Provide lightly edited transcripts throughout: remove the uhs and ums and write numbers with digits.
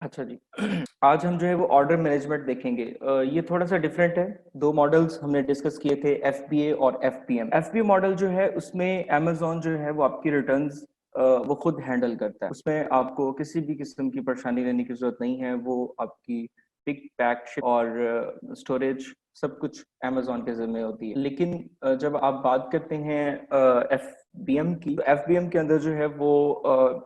अच्छा जी। आज हम जो है वो ऑर्डर मैनेजमेंट देखेंगे। ये थोड़ा सा डिफरेंट है। दो मॉडल्स हमने डिस्कस किए थे, एफबीए और एफपीएम। एफबीए मॉडल जो है उसमें अमेजोन जो है वो आपकी रिटर्न्स वो खुद हैंडल करता है। उसमें आपको किसी भी किस्म की परेशानी लेने की जरूरत नहीं है। वो आपकी पिक, पैक, शिप और स्टोरेज सब कुछ अमेजोन के जिम्मे होती है। लेकिन जब आप बात करते हैं एफबीएम की, तो एफबीएम के अंदर जो है वो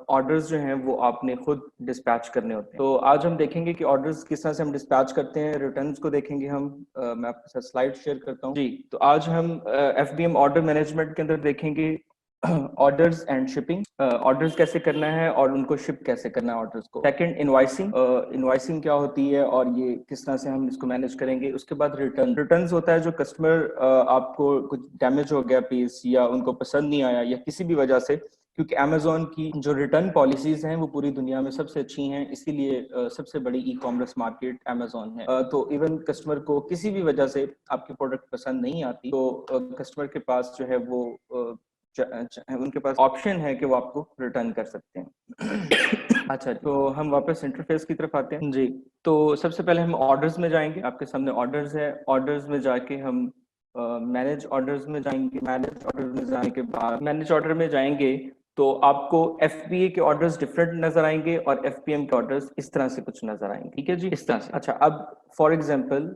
ऑर्डर्स जो हैं वो आपने खुद डिस्पैच करने होते हैं। तो आज हम देखेंगे कि ऑर्डर्स किस तरह से हम डिस्पैच करते हैं, रिटर्न्स को देखेंगे हम। मैं आपके साथ स्लाइड शेयर करता हूँ जी। तो आज हम एफबीएम ऑर्डर मैनेजमेंट के अंदर देखेंगे ऑर्डर्स एंड शिपिंग। ऑर्डर्स कैसे करना है और उनको शिप कैसे करना है ऑर्डर्स को। Second, invoicing. इनवॉइसिंग क्या होती है और ये किस तरह से हम इसको मैनेज करेंगे। उसके बाद रिटर्न्स होता है जो कस्टमर आपको कुछ डैमेज हो गया पीस या उनको पसंद नहीं आया या किसी भी वजह से, क्योंकि अमेजोन की जो रिटर्न पॉलिसीज हैं वो पूरी दुनिया में सबसे अच्छी हैं, इसीलिए सबसे बड़ी ई कॉमर्स मार्केट अमेजोन है। तो इवन कस्टमर को किसी भी वजह से आपकी प्रोडक्ट पसंद नहीं आती तो कस्टमर के पास जो है वो उनके पास ऑप्शन है कि वो आपको रिटर्न कर सकते हैं। अच्छा, तो हम वापस इंटरफेस की तरफ आते हैं जी। तो सबसे पहले हम ऑर्डर्स में जाएंगे। आपके सामने ऑर्डर्स है। ऑर्डर्स में जाके हम मैनेज ऑर्डर्स में जाएंगे। मैनेज ऑर्डर में जाने के बाद मैनेज ऑर्डर में जाएंगे तो आपको एफबीए के ऑर्डर्स डिफरेंट नजर आएंगे और एफपीएम के ऑर्डर्स इस तरह से कुछ नजर आएंगे। ठीक है जी, इस तरह से। अच्छा, अब फॉर एग्जांपल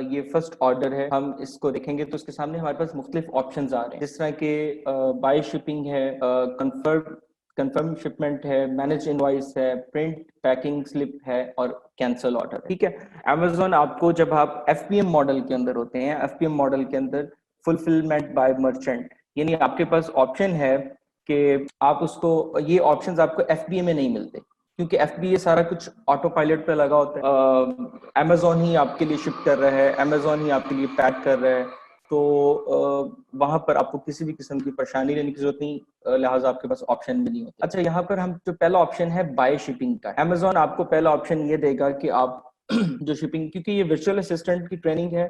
ये फर्स्ट ऑर्डर है, हम इसको देखेंगे तो उसके सामने हमारे पास मुख्तलिफ ऑप्शंस आ रहे हैं, जिस तरह के बाय शिपिंग है, कंफर्म शिपमेंट है, मैनेज इनवॉइस है, प्रिंट पैकिंग स्लिप है और कैंसल ऑर्डर। ठीक है। अमेजोन आपको, जब आप एफपीएम मॉडल के अंदर होते हैं, एफपीएम मॉडल के अंदर फुलफिलमेंट बाय मर्चेंट, यानी आपके पास ऑप्शन है कि आप उसको, ये ऑप्शंस आपको एफबीए में नहीं मिलते क्योंकि एफबीए सारा कुछ ऑटो पायलट पे लगा होता है। अमेजोन ही आपके लिए शिप कर रहा है, अमेजोन ही आपके लिए पैक कर रहा है, तो वहां पर आपको किसी भी किस्म की परेशानी लेने की जरूरत नहीं, लिहाजा आपके पास ऑप्शन भी नहीं होते। अच्छा, यहाँ पर हम जो पहला ऑप्शन है बाय शिपिंग का, अमेजोन आपको पहला ऑप्शन ये देगा कि आप जो शिपिंग, क्योंकि ये वर्चुअल असिस्टेंट की ट्रेनिंग है,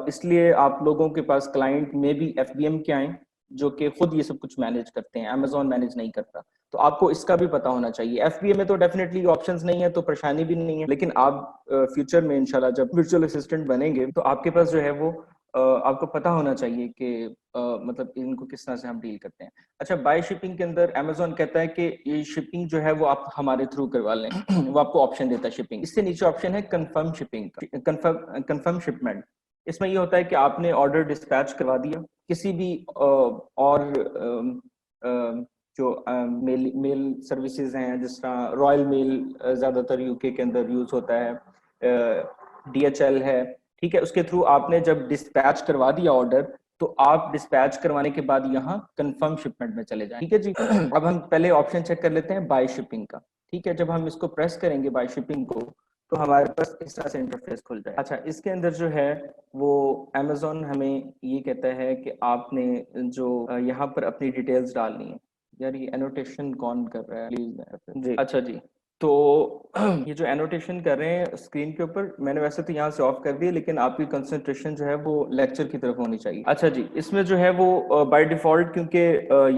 इसलिए आप लोगों के पास क्लाइंट में भी एफबीएम के आए जो कि खुद ये सब कुछ मैनेज करते हैं, अमेजोन मैनेज नहीं करता। तो आपको इसका भी पता होना चाहिए। एफबीए में तो डेफिनेटली ऑप्शंस नहीं है तो परेशानी भी नहीं है, लेकिन आप फ्यूचर में इंशाल्लाह जब वर्चुअल असिस्टेंट बनेंगे तो आपके पास जो है वो आपको पता होना चाहिए कि मतलब इनको किस तरह से हम डील करते हैं। अच्छा, बाय शिपिंग के अंदर अमेजोन कहता है कि ये शिपिंग जो है वो आप हमारे थ्रू करवा लें। वो आपको ऑप्शन देता है शिपिंग। इससे नीचे ऑप्शन है कंफर्म शिपिंग का, कंफर्म शिपमेंट। इसमें ये होता है कि आपने ऑर्डर डिस्पैच करवा दिया किसी भी और जो मेल सर्विसेज हैं, जिस तरह रॉयल मेल ज्यादातर यूके के अंदर यूज होता है, डीएचएल है। ठीक है, उसके थ्रू आपने जब डिस्पैच करवा दिया ऑर्डर, तो आप डिस्पैच करवाने के बाद यहाँ कंफर्म शिपमेंट में चले जाएं। ठीक है जी। अब हम पहले ऑप्शन चेक कर लेते हैं बाय शिपिंग का। ठीक है, जब हम इसको प्रेस करेंगे बाय शिपिंग को तो हमारे पास इस तरह से इंटरफेस खुल जाए। अच्छा, इसके अंदर जो है वो अमेजोन हमें ये कहता है कि आपने जो यहाँ पर अपनी डिटेल्स डालनी है। यार ये एनोटेशन कौन कर रहा है प्लीज जी। अच्छा जी, तो ये जो एनोटेशन कर रहे हैं स्क्रीन के ऊपर, मैंने वैसे तो यहाँ से ऑफ कर दिया, लेकिन आपकी कंसंट्रेशन जो है वो लेक्चर की तरफ होनी चाहिए। अच्छा जी, इसमें जो है वो बाय डिफॉल्ट, क्योंकि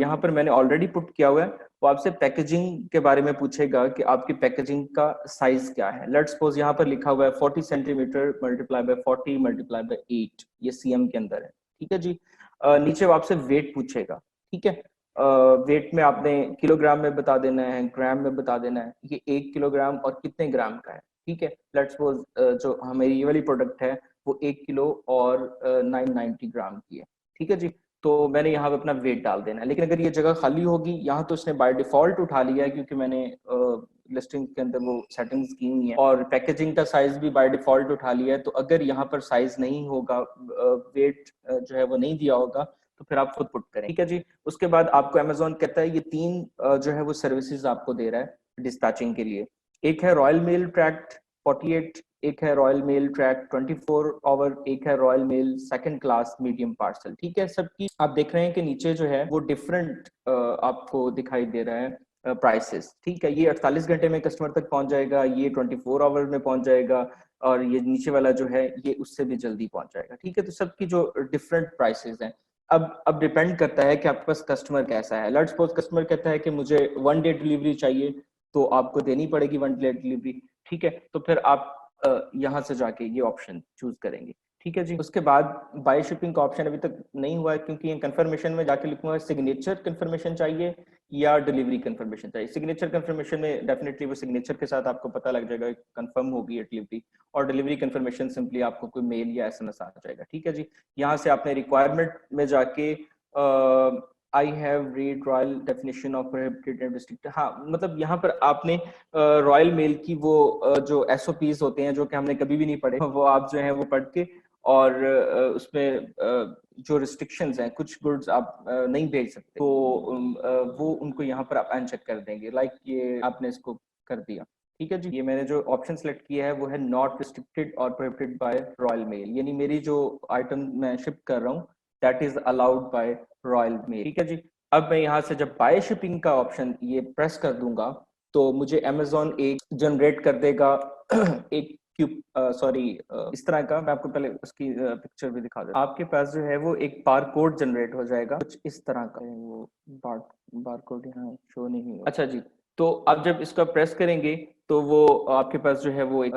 यहाँ पर मैंने ऑलरेडी पुट किया हुआ है, वो आपसे पैकेजिंग के बारे में पूछेगा कि आपकी पैकेजिंग का साइज क्या है। लेट्स सपोज यहाँ पर लिखा हुआ है 40 centimetre multiply by 40 multiply by 8, ये सीएम के अंदर है। ठीक है जी। नीचे वो आपसे वेट पूछेगा। ठीक है, वेट में आपने किलोग्राम में बता देना है, ग्राम में बता देना है, ये 1 किलोग्राम और कितने ग्राम का है। ठीक है, लेट्स सपोज जो हमारी ये वाली प्रोडक्ट है वो 1 किलो और 990 ग्राम की है। ठीक है जी, तो मैंने यहाँ पे अपना वेट डाल देना है। लेकिन अगर ये जगह खाली होगी, यहाँ तो उसने बाय डिफॉल्ट उठा लिया है क्योंकि मैंने लिस्टिंग के अंदर वो सेटिंग्स की हुई है, और पैकेजिंग का साइज भी बाय डिफॉल्ट उठा लिया है। तो अगर यहाँ पर साइज नहीं होगा, वेट जो है वो नहीं दिया होगा, तो फिर आप खुद पुट करें। ठीक है जी। उसके बाद आपको अमेजोन कहता है ये 3 जो है वो सर्विसेज आपको दे रहा है डिस्पैचिंग के लिए। एक है रॉयल मेल ट्रैक्ट 48, एक है रॉयल मेल ट्रैक 24 आवर, एक है Royal Mail second class medium parcel. ठीक है, सबकी आप देख रहे हैं कि नीचे जो है वो डिफरेंट आपको दिखाई दे रहा है प्राइसेस। ठीक है, ये 48 घंटे में कस्टमर तक पहुंच जाएगा, ये 24 आवर में पहुंच जाएगा, और ये नीचे वाला जो है ये उससे भी जल्दी पहुंच जाएगा। ठीक है, तो सबकी जो डिफरेंट प्राइसेस हैं, अब डिपेंड करता है कि आपके पास कस्टमर कैसा है। लेट्स सपोज कस्टमर कहता है कि मुझे 1 डे डिलीवरी चाहिए, तो आपको देनी पड़ेगी 1 डे डिलीवरी। ठीक है, तो फिर आप यहाँ से जाके ये ऑप्शन चूज करेंगे। ठीक है जी। उसके बाद बाय शिपिंग का ऑप्शन अभी तक नहीं हुआ है, क्योंकि ये कंफर्मेशन में जाके लिखूंगा सिग्नेचर कंफर्मेशन चाहिए या डिलीवरी कंफर्मेशन चाहिए। सिग्नेचर कंफर्मेशन में डेफिनेटली वो सिग्नेचर के साथ आपको पता लग जाएगा कंफर्म होगी ये डिलीवरी, और डिलीवरी कंफर्मेशन सिंपली आपको कोई मेल या एसएमएस आ जाएगा। ठीक है जी। यहाँ से आपने रिक्वायरमेंट में जाके I have read royal definition of prohibited and restricted, हाँ मतलब यहाँ पर आपने रॉयल मेल की वो जो एसओपीज होते हैं जो कि हमने कभी भी नहीं पढ़े, वो आप जो है वो पढ़ के, और उसमें जो रिस्ट्रिक्शंस हैं, कुछ गुड्स आप नहीं भेज सकते, तो वो उनको यहाँ पर आप अनचेक कर देंगे। लाइक ये आपने इसको कर दिया। ठीक है जी। ये मैंने जो ऑप्शन सेलेक्ट किया है वो है नॉट रिस्ट्रिक्टेड और प्रोहिबिटेड बाय रॉयल मेल, यानी मेरी जो आइटम मैं शिप कर रहा हूँ that is allowed by Royal Mail. ठीक है जी। अब मैं यहाँ से जब बाय शिपिंग का ऑप्शन ये प्रेस कर दूंगा तो मुझे अमेजोन एक जनरेट कर देगा एक इस तरह का। मैं आपको पहले उसकी पिक्चर भी दिखा देता हूं। आपके पास जो है वो एक बारकोड जनरेट हो जाएगा कुछ इस तरह का। वो बारकोड यहाँ शो नहीं हुआ। अच्छा जी, तो आप जब इसका प्रेस करेंगे तो वो आपके पास जो है वो एक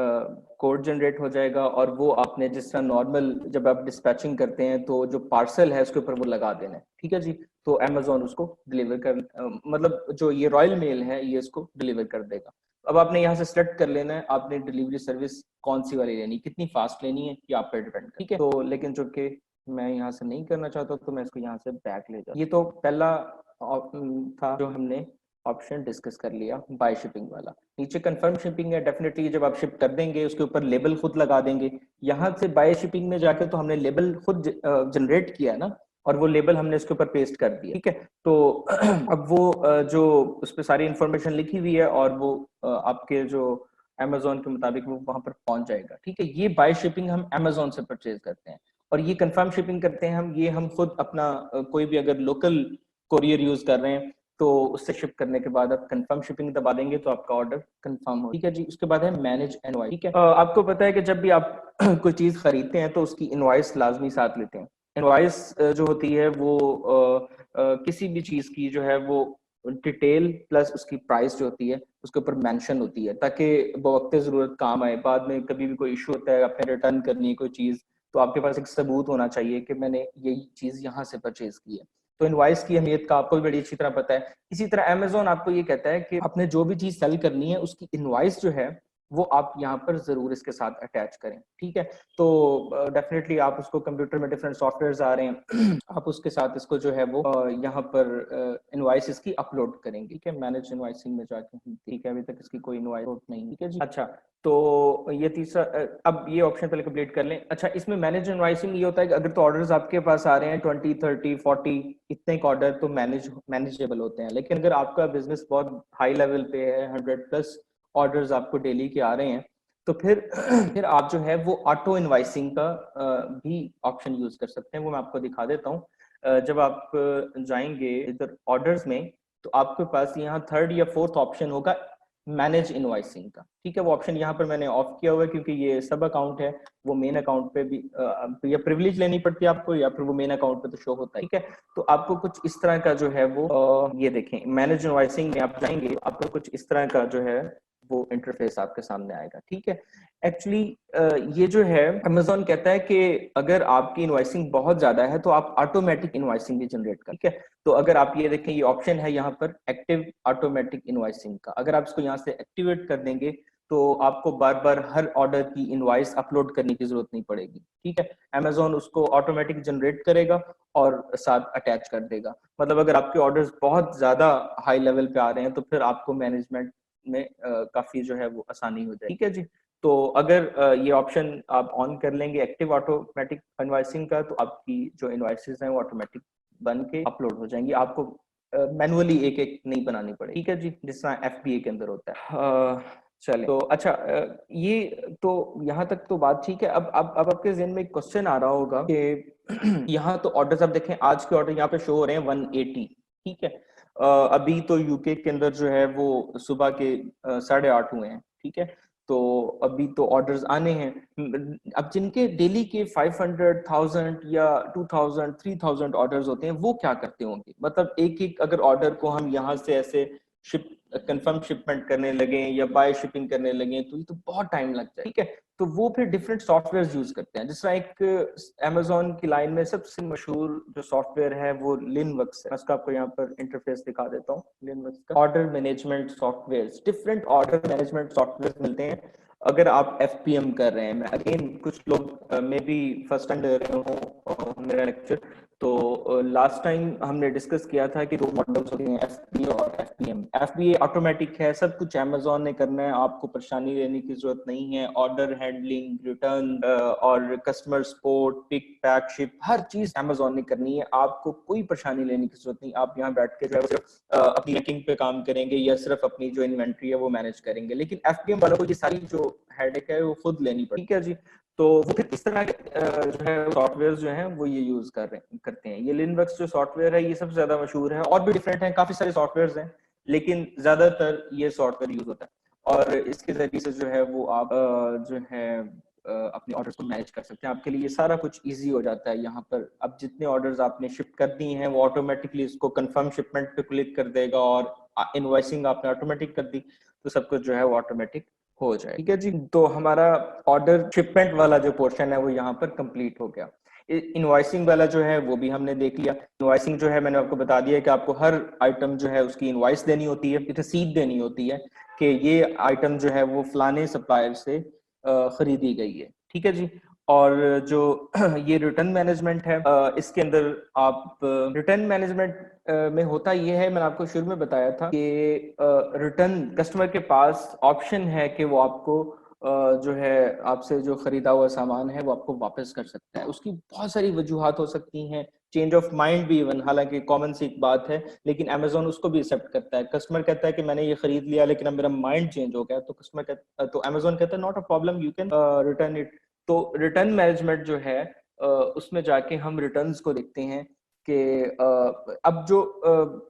कोड जनरेट हो जाएगा, और वो आपने जिस तरह नॉर्मल जब आप डिस्पैचिंग करते हैं तो जो पार्सल है उसके ऊपर वो लगा देना है। ठीक है जी। तो अमेजोन उसको डिलीवर कर मतलब जो ये रॉयल मेल है ये इसको डिलीवर कर देगा। अब आपने यहाँ से सेलेक्ट कर लेना है आपने डिलीवरी सर्विस कौन सी वाली लेनी, कितनी फास्ट लेनी है, ये आप पे डिपेंड है। ठीक है। तो लेकिन जो कि मैं यहाँ से नहीं करना चाहता तो मैं इसको यहाँ से बैक ले जाता। ये तो पहला था जो हमने ऑप्शन डिस्कस कर लिया बाय शिपिंग वाला। नीचे कंफर्म शिपिंग है, डेफिनेटली जब आप शिप कर देंगे उसके ऊपर लेबल खुद लगा देंगे। यहाँ से बाय शिपिंग में जाके तो हमने लेबल खुद जनरेट किया ना, और वो लेबल हमने इसके ऊपर पेस्ट कर दिया। ठीक है। तो अब वो जो उस पर सारी इंफॉर्मेशन लिखी हुई है और वो आपके जो अमेजोन के मुताबिक वो वहां पर पहुंच जाएगा। ठीक है। ये बाय शिपिंग हम अमेजोन से परचेज करते हैं, और ये कंफर्म शिपिंग करते हैं हम, ये हम खुद अपना कोई भी अगर लोकल कोरियर यूज कर रहे हैं तो उससे शिप करने के बाद आप कंफर्म शिपिंग दबा देंगे तो आपका ऑर्डर कंफर्म हो। ठीक है जी। उसके बाद है मैनेज इनवॉइस। ठीक है। आपको पता है कि जब भी आप कोई चीज खरीदते हैं तो उसकी इनवॉइस लाजमी साथ लेते हैं। इनवॉइस जो होती है वो किसी भी चीज की जो है वो डिटेल प्लस उसकी प्राइस जो होती है उसके ऊपर मेंशन होती है, ताकि वक्त जरूरत काम आए। बाद में कभी भी कोई इशू होता है, आपने रिटर्न करनी है कोई चीज, तो आपके पास एक सबूत होना चाहिए कि मैंने यही चीज यहाँ से परचेज की है। तो इनवॉइस की अहमियत का आपको भी बड़ी अच्छी तरह पता है। इसी तरह अमेजोन आपको ये कहता है कि आपने जो भी चीज सेल करनी है उसकी इनवॉइस जो है वो आप यहाँ पर जरूर इसके साथ अटैच करें। ठीक है। तो डेफिनेटली आप उसको कंप्यूटर में डिफरेंट सॉफ्टवेयर्स आ रहे हैं आप उसके साथ इसको जो है वो यहाँ पर इनवॉइस इसकी अपलोड करेंगे। ठीक है। मैनेज इनवॉइसिंग में जाके, ठीक है, अभी तक इसकी कोई इनवॉइस नहीं। ठीक है जी। अच्छा, तो ये तीसरा, अब ये ऑप्शन पहले कंप्लीट कर लें। अच्छा, इसमें मैनेज इनवॉइसिंग ये होता है कि अगर तो ऑर्डर्स आपके पास आ रहे हैं 20, 30, 40 इतने एक ऑर्डर तो मैनेजेबल होते हैं, लेकिन अगर आपका बिजनेस बहुत हाई लेवल पे है, 100+ ऑर्डर्स आपको डेली के आ रहे हैं, तो फिर आप जो है वो ऑटो इनवाइसिंग का भी ऑप्शन यूज कर सकते हैं। वो मैं आपको दिखा देता हूँ। जब आप जाएंगे इधर ऑर्डर्स में तो आपके पास यहाँ थर्ड या फोर्थ ऑप्शन होगा मैनेज इनवाइसिंग का। ठीक है। वो ऑप्शन यहाँ पर मैंने ऑफ किया हुआ है क्योंकि ये सब अकाउंट है, वो मेन अकाउंट पे भी या प्रिविलेज लेनी पड़ती है आपको, या फिर वो मेन अकाउंट पे तो शो होता है। ठीक है। तो आपको कुछ इस तरह का जो है वो ये देखें, मैनेज इनवाइसिंग में आप जाएंगे, आपको कुछ इस तरह का जो है वो इंटरफेस आपके सामने आएगा। ठीक है। एक्चुअली ये जो है अमेजोन कहता है कि अगर आपकी इनवाइसिंग बहुत ज्यादा है तो आप ऑटोमेटिक इनवाइसिंग भी जनरेट कर। ठीक है। तो अगर आप ये देखें, ये ऑप्शन है यहाँ पर एक्टिव ऑटोमेटिक इनवाइसिंग का, अगर आप इसको यहाँ से एक्टिवेट कर देंगे तो आपको बार बार हर ऑर्डर की इनवाइस अपलोड करने की जरूरत नहीं पड़ेगी। ठीक है। अमेजोन उसको ऑटोमेटिक जनरेट करेगा और साथ अटैच कर देगा। मतलब अगर आपके ऑर्डर्स बहुत ज्यादा हाई लेवल पे आ रहे हैं तो फिर आपको मैनेजमेंट में काफी जो है वो आसानी हो जाएगी। ठीक है जी। तो अगर ये ऑप्शन आप ऑन कर लेंगे एक्टिव ऑटोमेटिक इनवाइसिंग का, तो आपकी जो इनवाइसेस हैं वो ऑटोमेटिक बन के अपलोड हो जाएंगी, आपको मैनुअली एक एक नहीं बनानी पड़ेगी। ठीक है जी, जिस तरह एफबीए के अंदर होता है। चले तो अच्छा, ये तो यहाँ तक तो बात ठीक है। अब आपके जहन में एक क्वेश्चन आ रहा होगा कि यहाँ तो ऑर्डर्स आप देखें, आज के ऑर्डर यहाँ पे शो हो रहे हैं 180। ठीक है। अभी तो यूके के अंदर जो है वो सुबह के 8:30 हुए हैं। ठीक है। तो अभी तो ऑर्डर्स आने हैं। अब जिनके डेली के 500,000 या 2000, 3000 ऑर्डर्स होते हैं वो क्या करते होंगे? मतलब एक एक अगर ऑर्डर को हम यहाँ से ऐसे शिप कंफर्म शिपमेंट करने लगे या बाय शिपिंग करने लगे तो ये तो बहुत टाइम लग जाए, ठीक है। तो वो फिर डिफरेंट सॉफ्टवेयर यूज करते हैं। जिस तरह एक अमेजोन की लाइन में सबसे मशहूर जो सॉफ्टवेयर है वो लिनवर्क्स है। मैं उसका आपको यहाँ पर इंटरफेस दिखा देता हूँ। लिनवर्क्स का order management software, different order management software मिलते हैं अगर आप एफपीएम कर रहे हैं। मैं अगेन, कुछ लोग मे बी फर्स्ट टाइम दे रहे हो मेरा लेक्चर, तो लास्ट टाइम हमने डिस्कस किया था कि दो मॉडल्स होते हैं, एफबीए और एफपीएम। एफबीए ऑटोमेटिक है, सब कुछ अमेजोन ने करना है, आपको परेशानी लेने की जरूरत नहीं है। ऑर्डर हैंडलिंग, रिटर्न और customer support, pick pack ship, हर चीज अमेजोन ने करनी है, आपको कोई परेशानी लेने की जरूरत नहीं। आप यहाँ बैठ के जो है सिर्फ अपनी रैंकिंग पे काम करेंगे या सिर्फ अपनी जो इन्वेंट्री है वो मैनेज करेंगे। लेकिन एफपीएम वालों को ये सारी जो हेडेक है वो खुद लेनी पड़ेगी, ठीक है जी। तो वो फिर इस तरह जो है सॉफ्टवेयर जो है वो ये यूज करते हैं। ये लिनवर्क्स जो सॉफ्टवेयर है ये सबसे ज्यादा मशहूर है, और भी डिफरेंट है, काफी सारे सॉफ्टवेयर हैं, लेकिन ज्यादातर ये सॉफ्टवेयर यूज होता है। और इसके जरिए से जो है वो आप जो है अपने ऑर्डर्स को मैनेज कर सकते हैं। आपके लिए ये सारा कुछ इजी हो जाता है। यहाँ पर अब जितने ऑर्डर्स आपने शिप कर दी हैं वो ऑटोमेटिकली इसको कंफर्म शिपमेंट पे क्लिक कर देगा, और इनवॉइसिंग आपने ऑटोमेटिक कर दी तो सब कुछ जो है वो ऑटोमेटिक हो जाए, ठीक है जी। तो हमारा ऑर्डर शिपमेंट वाला जो पोर्शन है वो यहाँ पर कंप्लीट हो गया। इनवॉइसिंग वाला जो है वो भी हमने देख लिया। इनवॉइसिंग जो है मैंने आपको बता दिया कि आपको हर आइटम जो है उसकी इनवॉइस देनी होती है, रसीद देनी होती है कि ये आइटम जो है वो फलाने सप्लायर से खरीदी गई है, ठीक है जी। और जो ये रिटर्न मैनेजमेंट है, इसके अंदर आप रिटर्न मैनेजमेंट में होता ये है, मैंने आपको शुरू में बताया था कि रिटर्न कस्टमर के पास ऑप्शन है कि वो आपको जो है आपसे जो खरीदा हुआ सामान है वो आपको वापस कर सकता है। उसकी बहुत सारी वजूहात हो सकती हैं, चेंज ऑफ माइंड भी इवन, हालांकि कॉमन सी एक बात है, लेकिन अमेजोन उसको भी एक्सेप्ट करता है। कस्टमर कहता है कि मैंने ये खरीद लिया लेकिन अब मेरा माइंड चेंज हो गया, तो कस्टमर कहता, तो अमेजोन कहता है not a problem, you can return it. तो रिटर्न मैनेजमेंट जो है उसमें जाके हम रिटर्न्स को देखते हैं कि अब जो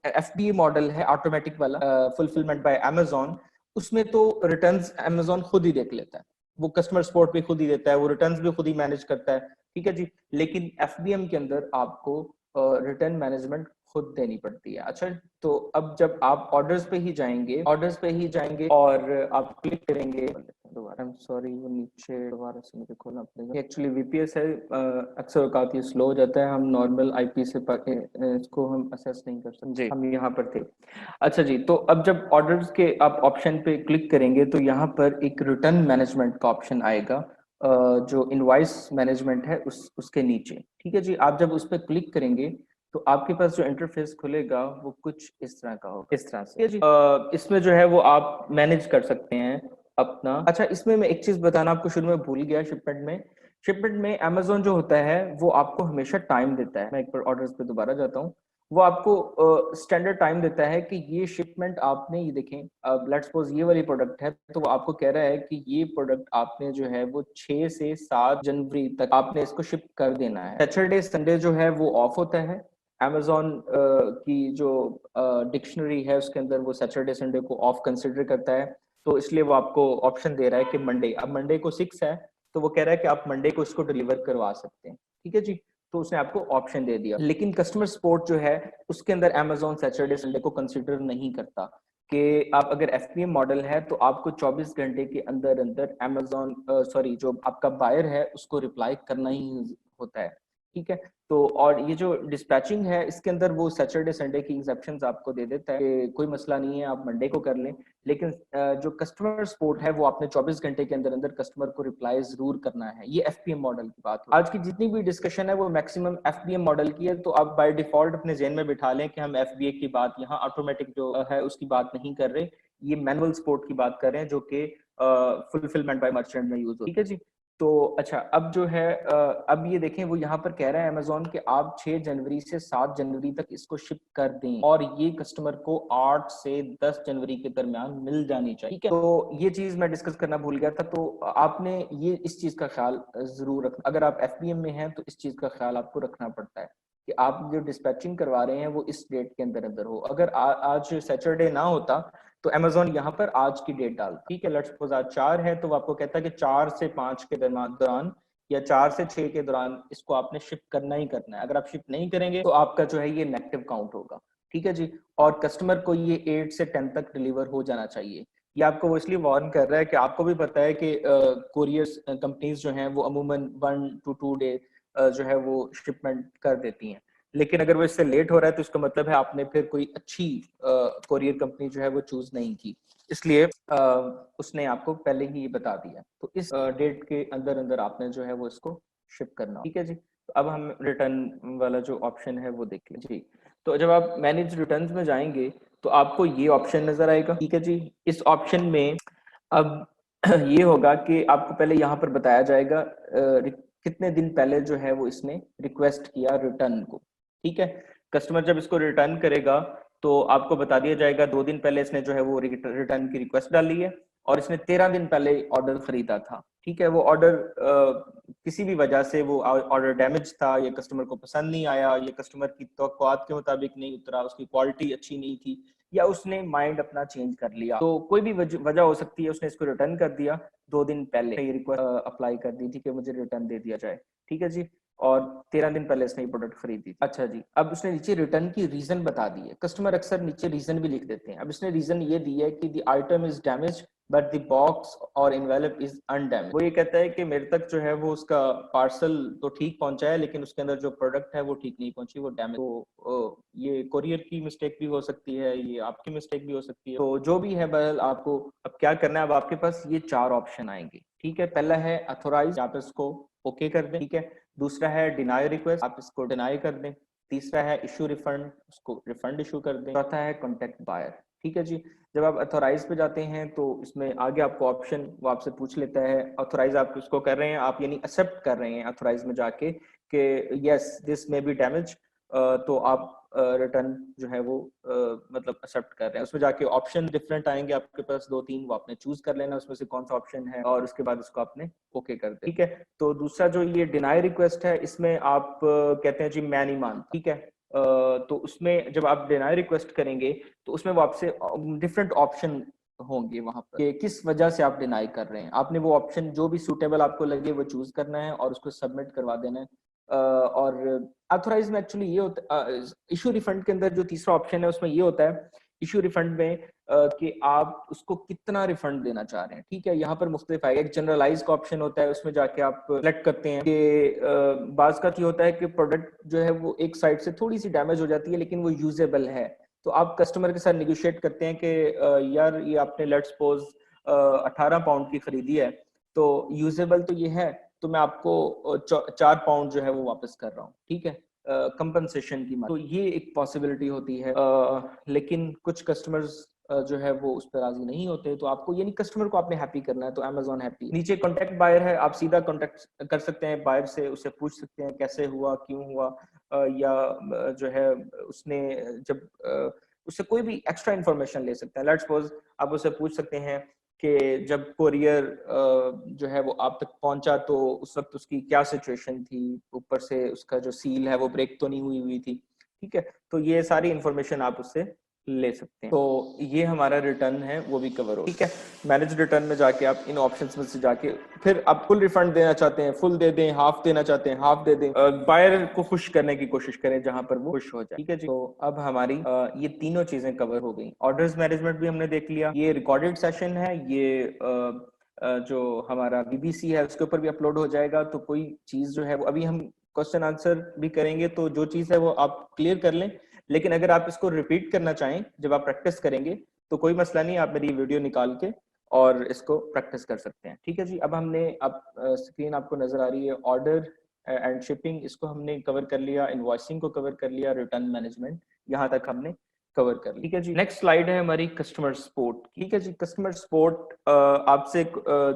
एफबीए मॉडल है ऑटोमेटिक वाला, फुलफिलमेंट बाय अमेजोन, उसमें तो रिटर्न्स अमेजोन खुद ही देख लेता है, वो कस्टमर सपोर्ट भी खुद ही देता है, वो रिटर्न्स भी खुद ही मैनेज करता है, ठीक है जी। लेकिन एफबीएम के अंदर आपको रिटर्न मैनेजमेंट खुद देनी पड़ती है। अच्छा, तो अब जब आप ऑर्डर्स पे ही जाएंगे, और आप क्लिक करेंगे दोबारा, आई एम सॉरी वो नीचे दोबारा से मुझे खोलना पड़ेगा, एक्चुअली वीपीएस है, अक्सर औकात ये स्लो हो जाता है, हम नॉर्मल आईपी से इसको हम असेस नहीं कर सकते जी। हम यहाँ पर थे। अच्छा जी, तो अब जब ऑर्डर्स के आप ऑप्शन पे क्लिक करेंगे तो यहाँ पर एक रिटर्न मैनेजमेंट का ऑप्शन आएगा, जो इनवॉइस मैनेजमेंट है उसके नीचे, ठीक है जी। आप जब उस पर क्लिक करेंगे तो आपके पास जो इंटरफेस खुलेगा वो कुछ इस तरह का होगा, इस तरह से जी। इसमें जो है वो आप मैनेज कर सकते हैं अपना। अच्छा, इसमें मैं एक चीज बताना आपको शुरू में भूल गया, शिपमेंट में अमेजोन जो होता है वो आपको हमेशा टाइम देता है। मैं एक बार ऑर्डर्स पे दोबारा जाता हूँ, वो आपको स्टैंडर्ड टाइम देता है कि ये शिपमेंट आपने, ये देखें, अब लेट्स सपोज ये वाली प्रोडक्ट है, तो वो आपको कह रहा है कि ये प्रोडक्ट आपने जो है वो 6 से 7 जनवरी तक आपने इसको शिप कर देना है। सैटरडे संडे जो है वो ऑफ होता है। अमेजोन की जो डिक्शनरी है उसके अंदर वो सैटरडे संडे को ऑफ कंसिडर करता है, तो इसलिए वो आपको ऑप्शन दे रहा है कि मंडे, अब मंडे को 6 है तो वो कह रहा है कि आप मंडे को इसको डिलीवर करवा सकते हैं, ठीक है जी। तो उसने आपको ऑप्शन दे दिया। लेकिन कस्टमर सपोर्ट जो है उसके अंदर अमेजोन सैटरडे संडे को कंसिडर नहीं करता कि आप अगर एफपीएम मॉडल है तो आपको 24 घंटे के अंदर अंदर अमेजोन सॉरी जो आपका बायर है उसको रिप्लाई करना ही होता है, ठीक है। तो और ये जो डिस्पैचिंग है इसके अंदर वो सैटरडे संडे की एक्सेप्शंस आपको दे देता है कि कोई मसला नहीं है, आप मंडे को कर लें। लेकिन जो कस्टमर सपोर्ट है वो आपने 24 घंटे के अंदर अंदर कस्टमर को रिप्लाई जरूर करना है। ये एफपीएम मॉडल की बात है। आज की जितनी भी डिस्कशन है वो मैक्सिमम एफपीएम मॉडल की है, तो आप बाय डिफॉल्ट अपने जेहन में बिठा लें कि हम एफबीए की बात, यहाँ ऑटोमेटिक जो है उसकी बात नहीं कर रहे, ये मैनुअल सपोर्ट की बात कर रहे हैं जो कि फुलफिलमेंट बाय मर्चेंट में यूज हो, ठीक है जी। तो अच्छा, अब जो है अब ये देखें, वो यहाँ पर कह रहा है अमेजोन कि आप 6 जनवरी से 7 जनवरी तक इसको शिप कर दें और ये कस्टमर को 8 से 10 जनवरी के दरमियान मिल जानी चाहिए, ठीक है। तो ये चीज मैं डिस्कस करना भूल गया था, तो आपने ये इस चीज का ख्याल जरूर रखना, अगर आप एफबीएम में हैं तो इस चीज का ख्याल आपको रखना पड़ता है कि आप जो डिस्पैचिंग करवा रहे हैं वो इस डेट के अंदर अंदर हो। अगर आज सैटरडे ना होता तो अमेजोन यहाँ पर आज की डेट डालता, ठीक है। लेट्स सपोज आज 4 है तो वो आपको कहता है कि 4 से 5 के दौरान या 4 से 6 के दौरान इसको आपने शिप करना ही करना है। अगर आप शिप नहीं करेंगे तो आपका जो है ये नेगेटिव काउंट होगा, ठीक है जी। और कस्टमर को ये 8 से 10 तक डिलीवर हो जाना चाहिए। ये आपको वो इसलिए वार्न कर रहा है कि आपको भी पता है कि कोरियर कंपनीज जो हैं वो अमूमन 1 to 2 डे जो है वो शिपमेंट कर देती हैं। लेकिन अगर वो इससे लेट हो रहा है तो इसका मतलब है आपने फिर कोई अच्छी कोरियर कंपनी जो है वो चूज नहीं की, इसलिए उसने आपको पहले ही ये बता दिया। तो इस डेट के अंदर अंदर आपने जो है वो इसको शिप करना, ठीक है जी। तो अब हम रिटर्न वाला जो ऑप्शन है वो देख लें जी। तो जब आप मैनेज रिटर्न्स में जाएंगे तो आपको ये ऑप्शन नजर आएगा, ठीक है जी। इस ऑप्शन में अब ये होगा कि आपको पहले यहाँ पर बताया जाएगा कितने दिन पहले जो है वो इसने रिक्वेस्ट किया रिटर्न को, ठीक है। कस्टमर जब इसको रिटर्न करेगा तो आपको बता दिया जाएगा 2 दिन पहले इसने जो है वो रिटर्न की रिक्वेस्ट डाली है और इसने 13 दिन पहले ऑर्डर खरीदा था, ठीक है। वो ऑर्डर किसी भी वजह से वो ऑर्डर डैमेज था, या कस्टमर को पसंद नहीं आया, या कस्टमर की तवक्कुआत के मुताबिक नहीं उतरा, उसकी क्वालिटी अच्छी नहीं थी, या उसने माइंड अपना चेंज कर लिया, तो कोई भी वजह हो सकती है, उसने इसको रिटर्न कर दिया 2 दिन पहले, ये रिक्वेस्ट अप्लाई कर दी थी कि मुझे रिटर्न दे दिया जाए, ठीक है जी। और 13 दिन पहले इसने ये प्रोडक्ट खरीदी थी। अच्छा जी, अब उसने नीचे रिटर्न की रीजन बता दी है। कस्टमर अक्सर नीचे रीजन भी लिख देते हैं। अब इसने रीजन ये दी है कि the item is damage but the box और इनवेलप इज अनडैमेज। वो ये कहता है कि मेरे तक जो है वो उसका पार्सल तो ठीक पहुंचा है, लेकिन उसके अंदर जो प्रोडक्ट है वो ठीक नहीं पहुंची, वो डैमेज। तो ये कोरियर की मिस्टेक भी हो सकती है, ये आपकी मिस्टेक भी हो सकती है। तो जो भी है बहरहाल आपको अब क्या करना है, अब आपके पास ये 4 ऑप्शन आएंगे, ठीक है। पहला है अथोराइज, आप इसको ओके कर दें, ठीक है। दूसरा है डिनाई रिक्वेस्ट, आप इसको डिनाई कर दें। तीसरा है इशू रिफंड, उसको रिफंड इशू कर दें। चौथा है कॉन्टेक्ट बायर, ठीक है जी। जब आप अथोराइज पे जाते हैं तो इसमें आगे आपको ऑप्शन वो आपसे पूछ लेता है, अथोराइज आप उसको कर रहे हैं, आप यानी एक्सेप्ट कर रहे हैं अथोराइज में जाके कि yes this may be damage, तो आप रिटर्न जो है वो मतलब एक्सेप्ट कर रहे हैं। उसमें जाके ऑप्शन डिफरेंट आएंगे आपके पास 2-3, वो आपने चूज कर लेना उसमें से कौन सा ऑप्शन है, और उसके बाद उसको आपने ओके कर दे, ठीक है। तो दूसरा जो ये डिनाई रिक्वेस्ट है, इसमें आप कहते हैं जी मैं नहीं मानता, ठीक है। तो उसमें जब आप डिनाई रिक्वेस्ट करेंगे तो उसमें वो आपसे डिफरेंट ऑप्शन होंगे वहां पर कि किस वजह से आप डिनाई कर रहे हैं। आपने वो ऑप्शन जो भी सूटेबल आपको लगे वो चूज करना है और उसको सबमिट करवा देना है। और ऑथराइज में एक्चुअली ये होता है, इशू रिफंड के अंदर जो तीसरा ऑप्शन है उसमें ये होता है इशू रिफंड में कि आप उसको कितना रिफंड देना चाह रहे हैं, ठीक है। यहाँ पर मुख्तलिफ है, एक जनरलाइज का ऑप्शन होता है, उसमें जाके आप सेलेक्ट करते हैं कि बाज का ये होता है कि प्रोडक्ट जो है वो एक साइड से थोड़ी सी डैमेज हो जाती है लेकिन वो यूजेबल है, तो आप कस्टमर के साथ निगोशिएट करते हैं कि यार ये आपने लेट्स सपोज 18 पाउंड की खरीदी है, तो यूजेबल तो ये है, तो मैं आपको 4 पाउंड जो है वो वापस कर रहा हूँ, ठीक है, कंपनसेशन की। तो ये एक पॉसिबिलिटी होती है, लेकिन कुछ कस्टमर्स जो है वो उस पर राजी नहीं होते, तो आपको यानी कस्टमर को आपने हैप्पी करना है, तो अमेजोन हैप्पी। नीचे कॉन्टेक्ट बायर है, आप सीधा कॉन्टेक्ट कर सकते हैं बायर से, उससे पूछ सकते हैं कैसे हुआ, क्यों हुआ, या जो है उसने जब उससे कोई भी एक्स्ट्रा इन्फॉर्मेशन ले सकते हैं। लेट्स सपोज आप उससे पूछ सकते हैं कि जब कोरियर जो है वो आप तक पहुंचा तो उस वक्त उसकी क्या सिचुएशन थी, ऊपर से उसका जो सील है वो ब्रेक तो नहीं हुई थी, ठीक है। तो ये सारी इंफॉर्मेशन आप उससे ले सकते हैं। तो ये हमारा रिटर्न है वो भी कवर हो, ठीक है। मैनेज रिटर्न में जाके आप इन ऑप्शंस में से जाके फिर आप फुल रिफंड देना चाहते हैं फुल दे दें, हाफ देना चाहते हैं हाफ दे दें, बायर को खुश करने की कोशिश करें जहां पर वो खुश हो जाए, ठीक है जी। तो अब हमारी ये तीनों चीजें कवर हो गई। ऑर्डर्स मैनेजमेंट भी हमने देख लिया, ये रिकॉर्डेड सेशन है, ये जो हमारा बीबीसी है उसके ऊपर भी अपलोड हो जाएगा। तो कोई चीज जो है वो अभी हम क्वेश्चन आंसर भी करेंगे, तो जो चीज है वो आप क्लियर कर लें, लेकिन अगर आप इसको रिपीट करना चाहें जब आप प्रैक्टिस करेंगे तो कोई मसला नहीं, आप मेरी वीडियो निकाल के और इसको प्रैक्टिस कर सकते हैं, ठीक है जी। अब हमने अब स्क्रीन आपको नजर आ रही है, ऑर्डर एंड शिपिंग इसको हमने कवर कर लिया, इनवॉइसिंग को कवर कर लिया, रिटर्न मैनेजमेंट यहाँ तक हमने कवर कर, ठीक है जी। नेक्स्ट स्लाइड है हमारी कस्टमर सपोर्ट, ठीक है जी। कस्टमर सपोर्ट आपसे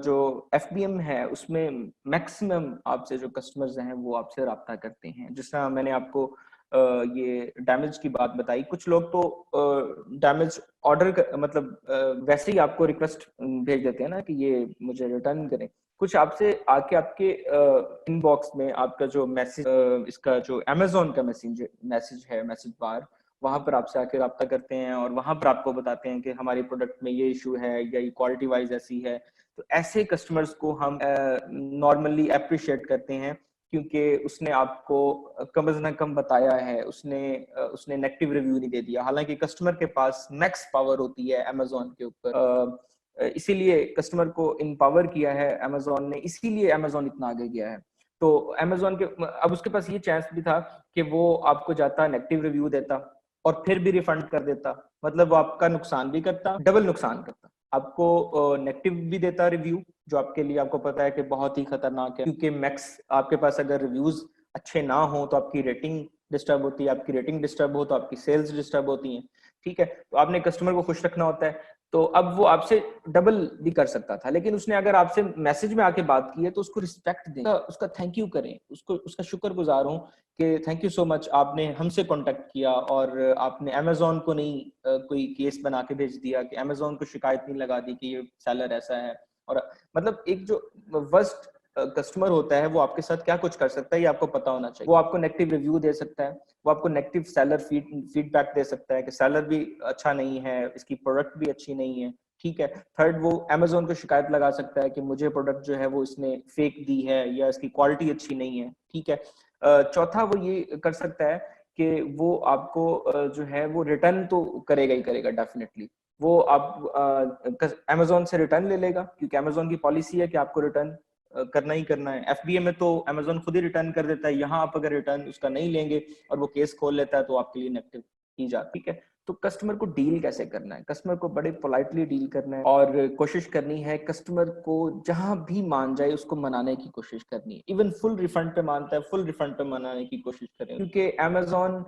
जो एफबीएम है उसमें मैक्सिमम आपसे जो कस्टमर्स हैं वो आपसे रब्ता करते हैं। जिस तरह मैंने आपको ये डैमेज की बात बताई, कुछ लोग तो डैमेज ऑर्डर मतलब वैसे ही आपको रिक्वेस्ट भेज देते हैं ना कि ये मुझे रिटर्न करें। कुछ आपसे आके आपके इनबॉक्स में आपका जो मैसेज इसका जो अमेजोन का मैसेज है, मैसेज बार, वहां पर आपसे आके रब्ता करते हैं और वहां पर आपको बताते हैं कि हमारी प्रोडक्ट में ये इशू है या ये क्वालिटी वाइज ऐसी है। तो ऐसे कस्टमर्स को हम नॉर्मली अप्रिशिएट करते हैं क्योंकि उसने आपको कम से कम बताया है, उसने नेगेटिव रिव्यू नहीं दे दिया, हालांकि कस्टमर के पास मैक्स पावर होती है अमेजोन के ऊपर। इसीलिए कस्टमर को इम्पावर किया है अमेजोन ने, इसीलिए अमेजोन इतना आगे गया है। तो अमेजोन के अब उसके पास ये चांस भी था कि वो आपको जाता नेगेटिव रिव्यू देता और फिर भी रिफंड कर देता, मतलब वो आपका नुकसान भी करता, डबल नुकसान करता। आपको नेगेटिव भी देता रिव्यू, जो आपके लिए आपको पता है कि बहुत ही खतरनाक है, क्योंकि मैक्स आपके पास अगर रिव्यूज अच्छे ना हो तो आपकी रेटिंग डिस्टर्ब होती है, आपकी रेटिंग डिस्टर्ब हो तो आपकी सेल्स डिस्टर्ब होती हैं। ठीक है, तो आपने कस्टमर को खुश रखना होता है, तो अब वो आपसे डबल भी कर सकता था, लेकिन उसने अगर आपसे मैसेज में आके बात की है तो उसको रिस्पेक्ट दें, उसका थैंक यू करें, उसको उसका शुक्रगुजार हूं कि थैंक यू सो मच, आपने हमसे कांटेक्ट किया और आपने अमेजोन को नहीं कोई केस बना के भेज दिया कि अमेजोन को शिकायत नहीं लगा दी कि ये सेलर ऐसा है। और मतलब एक जो वर्स्ट कस्टमर होता है वो आपके साथ क्या कुछ कर सकता है ये आपको पता होना चाहिए। वो आपको नेगेटिव रिव्यू दे सकता है, वो आपको नेगेटिव सेलर फीडबैक दे सकता है कि सेलर भी अच्छा नहीं है, इसकी प्रोडक्ट भी अच्छी नहीं है। ठीक है, थर्ड वो अमेजोन को शिकायत लगा सकता है कि मुझे प्रोडक्ट जो है वो इसने फेक दी है या इसकी क्वालिटी अच्छी नहीं है। ठीक है, चौथा वो ये कर सकता है कि वो आपको जो है वो रिटर्न तो करेगा ही करेगा डेफिनेटली। वो आप अमेजोन से रिटर्न ले लेगा, क्योंकि अमेजोन की पॉलिसी है कि आपको रिटर्न करना ही करना है। एफबीए में तो अमेजोन खुद ही रिटर्न कर देता है, यहाँ आप अगर रिटर्न उसका नहीं लेंगे और वो केस खोल लेता है तो आपके लिए नेगेटिव ही जाता है। ठीक है, तो कस्टमर को डील कैसे करना है, कस्टमर को बड़े पोलाइटली डील करना है और कोशिश करनी है कस्टमर को जहां भी मान जाए उसको मनाने की कोशिश करनी है। इवन फुल रिफंड पे मानता है, फुल रिफंड पे मनाने की कोशिश करें, क्योंकि अमेजोन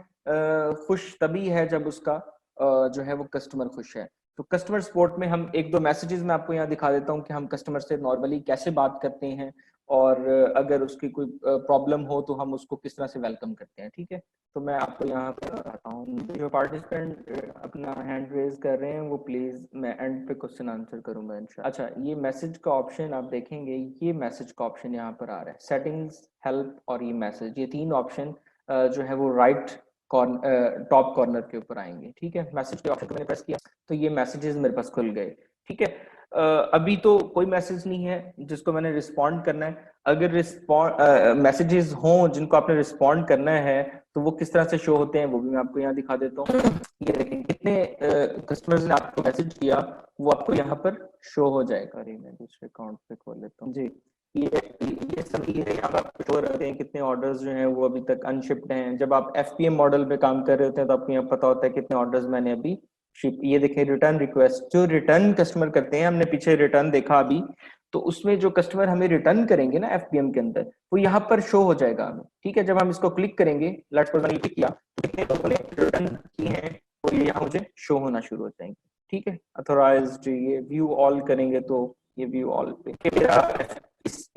खुश तभी है जब उसका जो है वो कस्टमर खुश है। तो कस्टमर सपोर्ट में हम एक दो मैसेजेस मैं आपको यहाँ दिखा देता हूँ कि हम कस्टमर से नॉर्मली कैसे बात करते हैं और अगर उसकी कोई प्रॉब्लम हो तो हम उसको किस तरह से वेलकम करते हैं। ठीक है, तो मैं आपको यहाँ पे बताता हूँ, जो पार्टिसिपेंट अपना हैंड रेज कर रहे हैं वो प्लीज, मैं एंड पे क्वेश्चन आंसर करूंगा इंशाल्लाह। अच्छा, ये मैसेज का ऑप्शन आप देखेंगे, ये मैसेज का ऑप्शन यहाँ पर आ रहा है, सेटिंग्स, हेल्प और ये मैसेज, ये तीन ऑप्शन जो है वो राइट टॉप कॉर्नर के ऊपर आएंगे। ठीक है, मैसेज के ऑप्शन को मैंने प्रेस किया तो ये मैसेजेस मेरे पास खुल गए। ठीक है, अभी तो कोई मैसेज नहीं है जिसको मैंने रिस्पॉन्ड करना है। अगर मैसेजेस हों जिनको आपने रिस्पॉन्ड करना है तो वो किस तरह से शो होते हैं वो भी मैं आपको यहाँ दिखा देता हूँ। ये देखें कितने कस्टमर्स ने आपको मैसेज किया वो आपको यहाँ पर शो हो जाएगा। अरे मैं दूसरे अकाउंट पे खोल लेता हूँ जी। ये सब ये यहाँ पर शो रहते हैं कितने ऑर्डर्स जो हैं वो अभी तक अनशिप्ड हैं। जब आप एफपीएम मॉडल पे काम कर रहे होते हैं तो आपको यहाँ पता होता है कितने ऑर्डर्स मैंने अभी शिप। ये देखें रिटर्न रिक्वेस्ट, जो रिटर्न कस्टमर करते हैं, हमने पीछे रिटर्न देखा अभी, तो उसमें जो कस्टमर हमें रिटर्न करेंगे ना एफपीएम के अंदर वो यहाँ पर शो हो जाएगा हमें। ठीक है, जब हम इसको क्लिक करेंगे, लेट्स सपोज मैंने क्लिक किया, कितने लोगों ने रिटर्न किए हैं वो ये यहाँ मुझे शो होना शुरू हो जाएंगे। ठीक है, अथोराइज्ड, ये व्यू ऑल करेंगे तो ये व्यू ऑल पे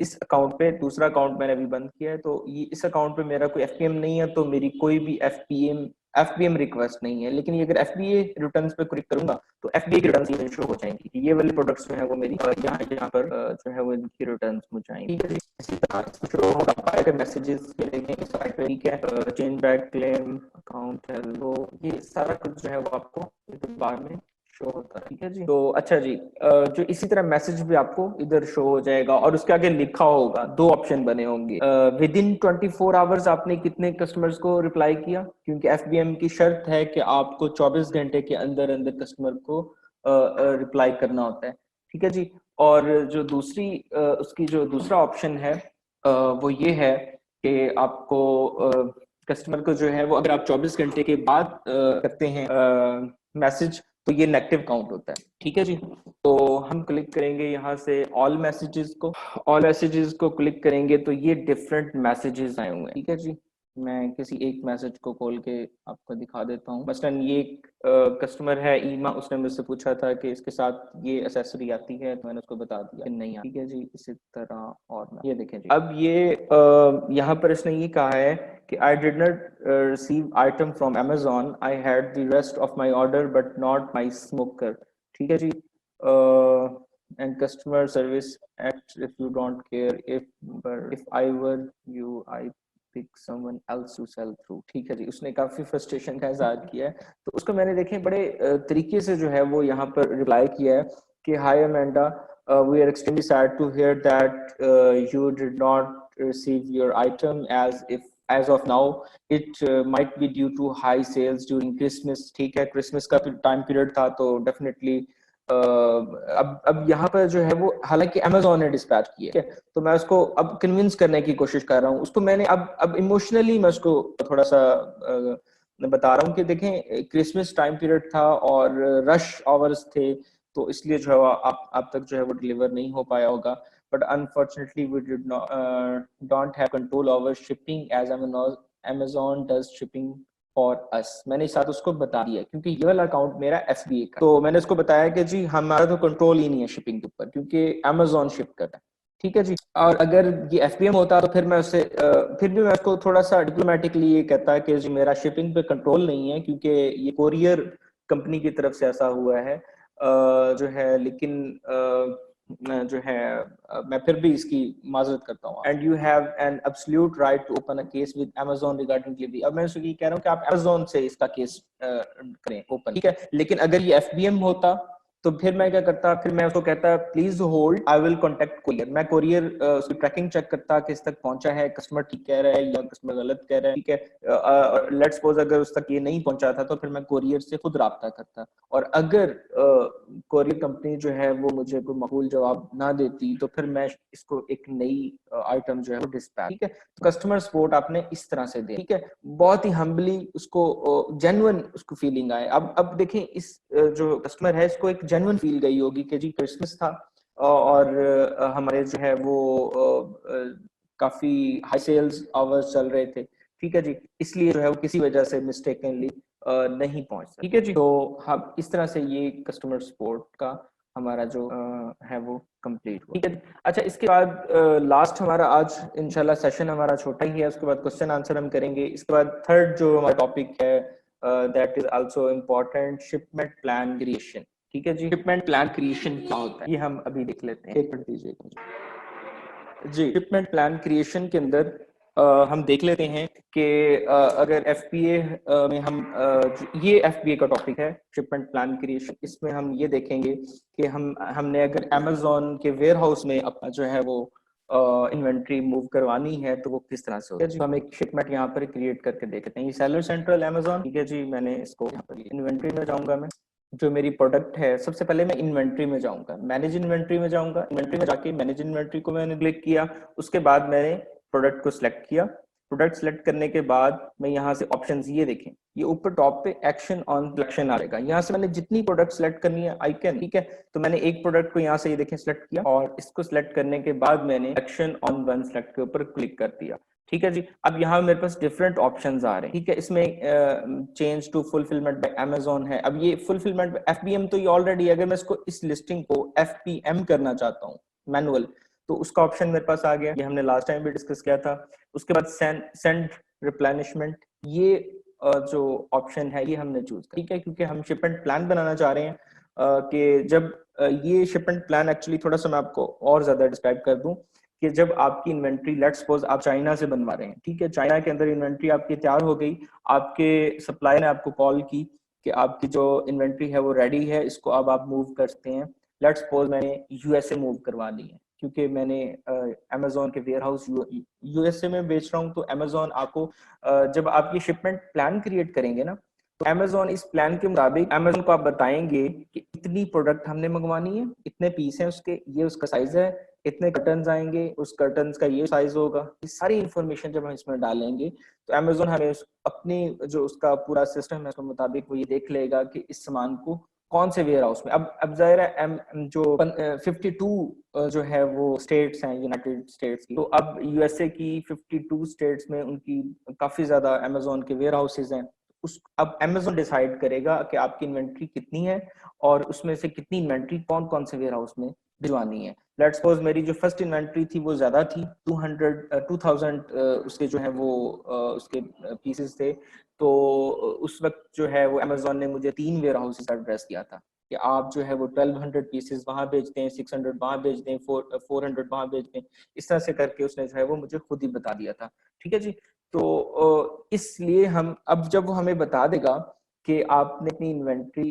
इस अकाउंट पे, दूसरा अकाउंट मैंने अभी बंद किया है तो ये इस अकाउंट पे मेरा कोई एफपीएम नहीं है तो मेरी कोई भी एफपीएम रिक्वेस्ट नहीं है। लेकिन ये अगर एफबीए रिटर्न्स पे क्लिक करूंगा तो एफबीए की रिटर्न्स ये शो हो जाएंगी कि ये वाले प्रोडक्ट्स जो है वो मेरी यहाँ पर जो है वो इनकी रिटर्न्स मुझे आएंगी। इसी तरह शो होगा पाएगा मैसेजेस के लिए साइट पे। ठीक है, change back, claim, account, hello, ये सारा कुछ जो है वो आपको बार में शो होता है। ठीक है जी, तो अच्छा जी, जो इसी तरह मैसेज भी आपको इधर शो हो जाएगा और उसके आगे लिखा होगा, दो ऑप्शन बने होंगे, विद इन 24 आवर्स आपने कितने कस्टमर्स को रिप्लाई किया, क्योंकि एफबीएम की शर्त है कि आपको 24 घंटे के अंदर अंदर कस्टमर को रिप्लाई करना होता है। ठीक है जी, और जो दूसरी उसकी जो दूसरा ऑप्शन है वो ये है कि आपको कस्टमर को जो है वो अगर आप 24 घंटे के बाद करते हैं मैसेज तो ये नेगेटिव काउंट होता है। ठीक है जी, तो हम क्लिक करेंगे यहाँ से ऑल मैसेजेस को, ऑल मैसेजेस को क्लिक करेंगे तो ये डिफरेंट मैसेजेस आए हुए हैं। ठीक है जी, मैं किसी एक मैसेज को खोल के आपको दिखा देता हूँ। मसलन ये कस्टमर है ईमा, उसने मुझसे पूछा था कि इसके साथ ये एक्सेसरी आती है तो मैंने उसको बता दिया नहीं आती। ठीक है जी, इसी तरह और ये देखें जी, अब ये यहाँ पर इसने ये कहा है कि I did not receive item from Amazon. I had the rest of my order but not my smoker. ठीक है जी, and customer service acts if you don't care, if I were you I pick someone else to sell through. ठीक है जी, उसने काफी frustration का इजहार किया है तो उसको मैंने देखे बड़े तरीके से जो है वो यहाँ पर रिप्लाई किया है कि हाय Amanda, we are extremely sad to hear that you did not receive your item as of now. It might be due to high sales during Christmas. ठीक है, Christmas का टाइम पीरियड था, तो definitely अब यहाँ पर जो है वो, हालांकि Amazon ने डिस्पैच की है, तो मैं उसको अब कन्विंस करने की कोशिश कर रहा हूँ उसको। मैंने अब इमोशनली मैं उसको थोड़ा सा मैं बता रहा हूँ कि देखें, क्रिसमस टाइम पीरियड था और रश आवर्स थे, तो इसलिए जो है आप तक जो है वो डिलीवर नहीं हो पाया होगा। But unfortunately we did not don't have control over shipping as Amazon does shipping for us. मैंने साथ उसको बता दिया, क्योंकि ये वाला अकाउंट मेरा FBA का, तो मैंने उसको बताया कि जी हमारा तो कंट्रोल ही नहीं है शिपिंग के ऊपर, क्योंकि Amazon शिप कर रहा है। ठीक है जी। और अगर ये FBM होता तो फिर मैं उससे फिर भी मैं उसको थोड़ा सा डिप्लोमेटिकली ये कहता कि जी मेरा शिपिंग पे कंट्रोल नहीं है, क्योंकि ये कोरियर कंपनी की तरफ से ऐसा हुआ है जो है। लेकिन जो है मैं फिर भी इसकी माजरत करता हूँ। And you have an absolute right to open a case with Amazon regarding delivery. अब मैं ये कह रहा हूँ कि आप Amazon से इसका केस करें ओपन, ठीक है। लेकिन अगर ये FBM होता तो फिर मैं क्या करता, फिर मैं उसको कहता please hold, I will contact courier. मैं कोरियर उसकी ट्रैकिंग चेक करता किस तक पहुंचा है, कस्टमर ठीक कह रहा है या कस्टमर गलत कह रहा है, ठीक है। लेट्स सपोज अगर उस तक ये नहीं पहुंचा था तो फिर मैं कोरियर से खुद राब्ता करता, और अगर कोरियर कंपनी जो है वो मुझे कोई मकबूल जवाब ना देती तो फिर मैं इसको एक नई आइटम जो है वो डिस्पैच, ठीक है। तो कस्टमर सपोर्ट आपने इस तरह से दे, ठीक है, बहुत ही हम्बली उसको जेन्युइन उसको फीलिंग आए। अब देखें, इस जो कस्टमर है इसको एक जेन्युइन फील गई होगी कि जी क्रिसमस था और हमारे जो है वो काफी हाई सेल्स आवर्स चल रहे थे, ठीक है जी, इसलिए जो है वो किसी वजह से मिस्टेकनली नहीं पहुंच सकते, ठीक है जी। तो हम इस तरह से ये कस्टमर सपोर्ट का हमारा जो है वो कंप्लीट हुआ, ठीक है। अच्छा, इसके बाद लास्ट हमारा आज इंशाल्लाह सेशन हमारा छोटा ही है, उसके बाद क्वेश्चन आंसर हम करेंगे। इसके बाद थर्ड जो हमारा टॉपिक है that is also important, shipment plan creation, ठीक है जी। शिपमेंट प्लान क्रिएशन क्या होता है ये हम अभी देख लेते हैं, एक मिनट दीजिएगा जी। शिपमेंट प्लान क्रिएशन के अंदर हम देख लेते हैं कि अगर FBA में हम ये FBA का टॉपिक है, शिपमेंट प्लान क्रिएशन। इसमें हम ये देखेंगे कि हमने अगर Amazon के वेयर हाउस में अपना जो है वो इन्वेंट्री मूव करवानी है तो वो किस तरह से होगा जी। हम एक शिपमेंट यहाँ पर क्रिएट करके देखते हैं। ये सेलर सेंट्रल Amazon, ठीक है जी। मैंने इसको यहाँ पर इन्वेंट्री में जाऊंगा, मैं जो मेरी प्रोडक्ट है, सबसे पहले मैं इन्वेंट्री में जाऊंगा, मैनेज इन्वेंट्री में जाऊंगा। इन्वेंट्री में जाके मैनेज इन्वेंट्री को मैंने क्लिक किया, उसके बाद मैंने प्रोडक्ट को सिलेक्ट किया। प्रोडक्ट सिलेक्ट करने के बाद मैं यहाँ से ऑप्शंस ये देखें, ये ऊपर टॉप पे एक्शन ऑन सिलेक्शन आएगा। यहाँ से मैंने जितनी प्रोडक्ट सिलेक्ट करनी है आई कैन, ठीक है। तो मैंने एक प्रोडक्ट को यहाँ से ये देखें सिलेक्ट किया, और इसको सिलेक्ट करने के बाद मैंने एक्शन ऑन वन सिलेक्ट के ऊपर क्लिक कर दिया, ठीक है जी। अब यहाँ मेरे पास डिफरेंट ऑप्शंस आ रहे हैं, ठीक है। इसमें change to fulfilment by Amazon है। अब ये फुलफिलमेंट FBM तो ये ऑलरेडी, अगर मैं इसको इस लिस्टिंग को FPM करना चाहता हूँ मैनुअल, तो उसका ऑप्शन मेरे पास आ गया, ये हमने लास्ट टाइम भी डिस्कस किया था। उसके बाद सेंड रिप्लेनिशमेंट, ये जो ऑप्शन है ये हमने चूज किया, ठीक है, क्योंकि हम शिपमेंट प्लान बनाना चाह रहे हैं कि जब ये शिपमेंट प्लान एक्चुअली थोड़ा सा मैं आपको और ज्यादा डिस्क्राइब कर दूं कि जब आपकी इन्वेंट्री, लेट्स सपोज आप चाइना से बनवा रहे हैं, ठीक है, चाइना के अंदर इन्वेंट्री आपकी तैयार हो गई, आपके सप्लायर ने आपको कॉल की कि आपकी जो इन्वेंट्री है वो रेडी है, इसको अब आप मूव कर सकते हैं। लेट्स सपोज मैंने USA मूव करवानी है, क्योंकि मैंने Amazon के वेयर हाउस USA में बेच रहा हूँ, तो Amazon आपको जब आप ये शिपमेंट प्लान क्रिएट करेंगे ना, तो Amazon इस प्लान के मुताबिक Amazon को आप बताएंगे कि इतनी प्रोडक्ट हमने मंगवानी है, इतने पीस हैं उसके, ये उसका साइज है, इतने कर्टन्स आएंगे, उस कर्टन्स का ये साइज होगा। ये सारी इंफॉर्मेशन जब हम इसमें डालेंगे तो Amazon हमें अपनी जो उसका पूरा सिस्टम है उसके मुताबिक वो ये देख लेगा कि इस सामान को कौन से वेयर हाउस में। अब जाहिर है जो 52 जो है वो स्टेट्स हैं यूनाइटेड स्टेट्स की, तो अब USA की 52 स्टेट्स में उनकी काफी ज्यादा Amazon के वेयर हाउसेज हैं। अब Amazon डिसाइड करेगा कि आपकी इन्वेंट्री कितनी है और उसमें से कितनी इन्वेंट्री कौन कौन से वेयर हाउस में भिजवानी है। लेट्स सपोज मेरी जो फर्स्ट इन्वेंट्री थी वो ज्यादा थी, 2000 उसके जो है वो उसके पीसेस थे, तो उस वक्त जो है वो Amazon ने मुझे 3 वेयर हाउसेस का एड्रेस दिया था कि आप जो है वो 1200 पीसेस वहां भेज दें, 600 वहां भेज दें, 400 वहां भेज दें। इस तरह से करके उसने जो है वो मुझे खुद ही बता दिया था, ठीक है जी। तो इसलिए हम अब जब वो हमें बता देगा कि आपने अपनी इन्वेंट्री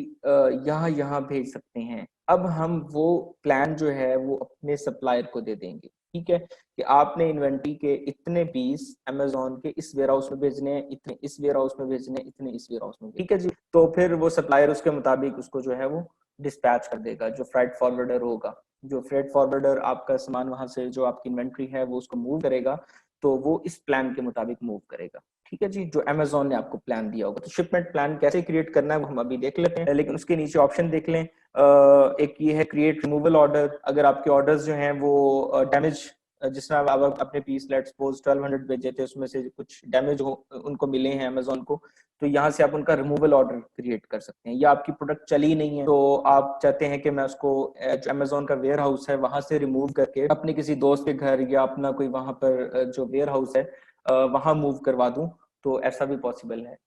यहाँ भेज सकते हैं, अब हम वो प्लान जो है वो अपने सप्लायर को दे देंगे, ठीक है, कि आपने इन्वेंट्री के इतने पीस अमेजोन के इस वेयर हाउस में भेजने हैं, इतने इस वेयर हाउस में भेजने हैं, इतने इस वेयर हाउस में, ठीक है जी। तो फिर वो सप्लायर उसके मुताबिक उसको जो है वो डिस्पैच कर देगा, जो फ्रेट फॉरवर्डर होगा, जो फ्रेट फॉरवर्डर आपका सामान वहां से जो आपकी इन्वेंट्री है वो उसको मूव करेगा, तो वो इस प्लान के मुताबिक मूव करेगा, ठीक है जी, जो अमेजोन ने आपको प्लान दिया होगा। तो शिपमेंट प्लान कैसे क्रिएट करना है वो हम अभी देख लेते हैं, लेकिन उसके नीचे ऑप्शन देख लें। एक ये है क्रिएट रिमूवल ऑर्डर। अगर आपके ऑर्डर्स जो हैं वो डैमेज, जिस तरह आप अपने पीस लेट्स सपोज 1200 भेजे थे, उसमें से कुछ डैमेज हो उनको मिले हैं अमेजोन को, तो यहाँ से आप उनका रिमूवल ऑर्डर क्रिएट कर सकते हैं। या आपकी प्रोडक्ट चली नहीं है, तो आप चाहते हैं कि मैं उसको जो अमेजोन का वेयर हाउस है वहां से रिमूव करके अपने किसी दोस्त के घर या अपना कोई वहां पर जो वेयर हाउस है वहां मूव करवा दूं, तो ऐसा भी पॉसिबल है।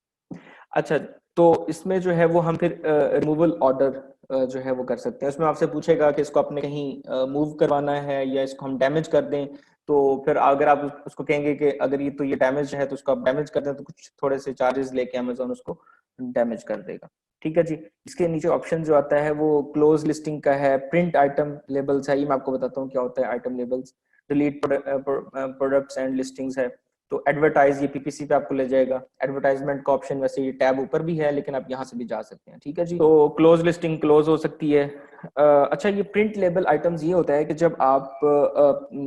अच्छा, तो इसमें जो है वो हम फिर रिमूवल ऑर्डर जो है वो कर सकते हैं। उसमें आपसे पूछेगा कि इसको आपने कहीं मूव करवाना है या इसको हम डैमेज कर दें। तो फिर अगर आप उसको कहेंगे कि अगर ये तो ये डैमेज है तो उसको आप डैमेज कर दें, तो कुछ थोड़े से चार्जेस लेके अमेजोन उसको डैमेज कर देगा, ठीक है जी। इसके नीचे ऑप्शन जो आता है वो क्लोज लिस्टिंग का है, प्रिंट आइटम लेबल्स है। ये मैं आपको बताता हूँ क्या होता है item labels. Delete products and listings है। तो एडवर्टाइज, ये पीपीसी पे आपको ले जाएगा। एडवर्टाइजमेंट का ऑप्शन वैसे ये टैब ऊपर भी है, लेकिन आप यहाँ से भी जा सकते हैं, ठीक है जी। तो क्लोज लिस्टिंग क्लोज हो सकती है। अच्छा, ये प्रिंट लेबल आइटम्स ये होता है कि जब आप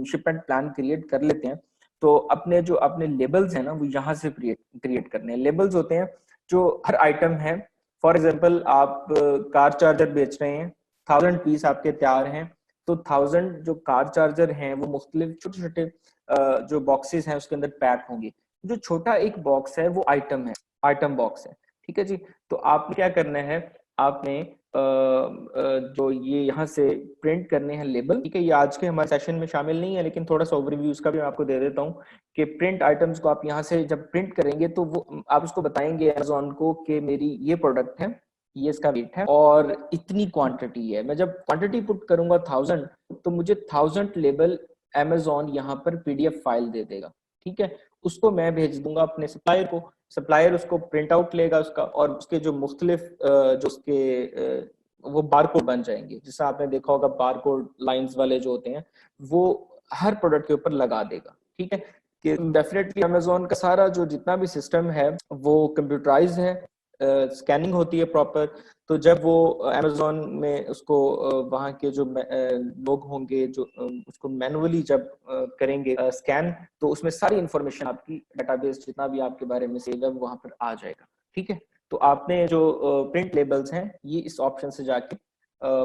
शिपमेंट प्लान क्रिएट कर लेते हैं, तो अपने लेबल्स हैं ना वो यहाँ से क्रिएट करने हैं। लेबल्स होते हैं जो हर आइटम है। फॉर एग्जाम्पल, आप कार चार्जर बेच रहे हैं, 1000 पीस आपके तैयार हैं, तो 1000 जो कार चार्जर हैं वो मुख्तलिफ छोटे छोटे जो बॉक्सेस हैं उसके अंदर पैक होंगे। जो छोटा एक बॉक्स है वो आइटम है, आइटम बॉक्स है, ठीक है जी। तो आपने क्या करना है, आपने जो ये यहाँ से प्रिंट करने हैं लेबल, ठीक है। ये आज के हमारे सेशन में शामिल नहीं है, लेकिन थोड़ा सा ओवरव्यू उसका भी मैं आपको दे देता हूँ कि प्रिंट आइटम्स को आप यहाँ से जब प्रिंट करेंगे तो वो आप उसको बताएंगे अमेजोन को कि मेरी ये प्रोडक्ट है, ये इसका वेट है और इतनी क्वांटिटी है। मैं जब क्वांटिटी पुट करूंगा 1000, तो मुझे 1000 लेबल अमेजोन यहाँ पर पीडीएफ फाइल दे देगा, ठीक है। उसको मैं भेज दूंगा अपने सप्लायर को, सप्लायर उसको प्रिंट आउट लेगा उसका, और उसके जो मुख्तलिफ जो उसके वो बारकोड बन जाएंगे। जैसा आपने देखा होगा बारकोड लाइंस वाले जो होते हैं वो हर प्रोडक्ट के ऊपर लगा देगा, ठीक है। कि डेफिनेटली अमेजोन का सारा जो जितना भी सिस्टम है वो कंप्यूटराइज है, स्कैनिंग होती है प्रॉपर। तो जब वो अमेजोन में उसको वहाँ के जो लोग होंगे जो उसको मैनुअली जब करेंगे स्कैन, तो उसमें सारी इंफॉर्मेशन आपकी डेटाबेस जितना भी आपके बारे में सेव है वहाँ पर आ जाएगा, ठीक है। तो आपने जो प्रिंट लेबल्स हैं ये इस ऑप्शन से जाके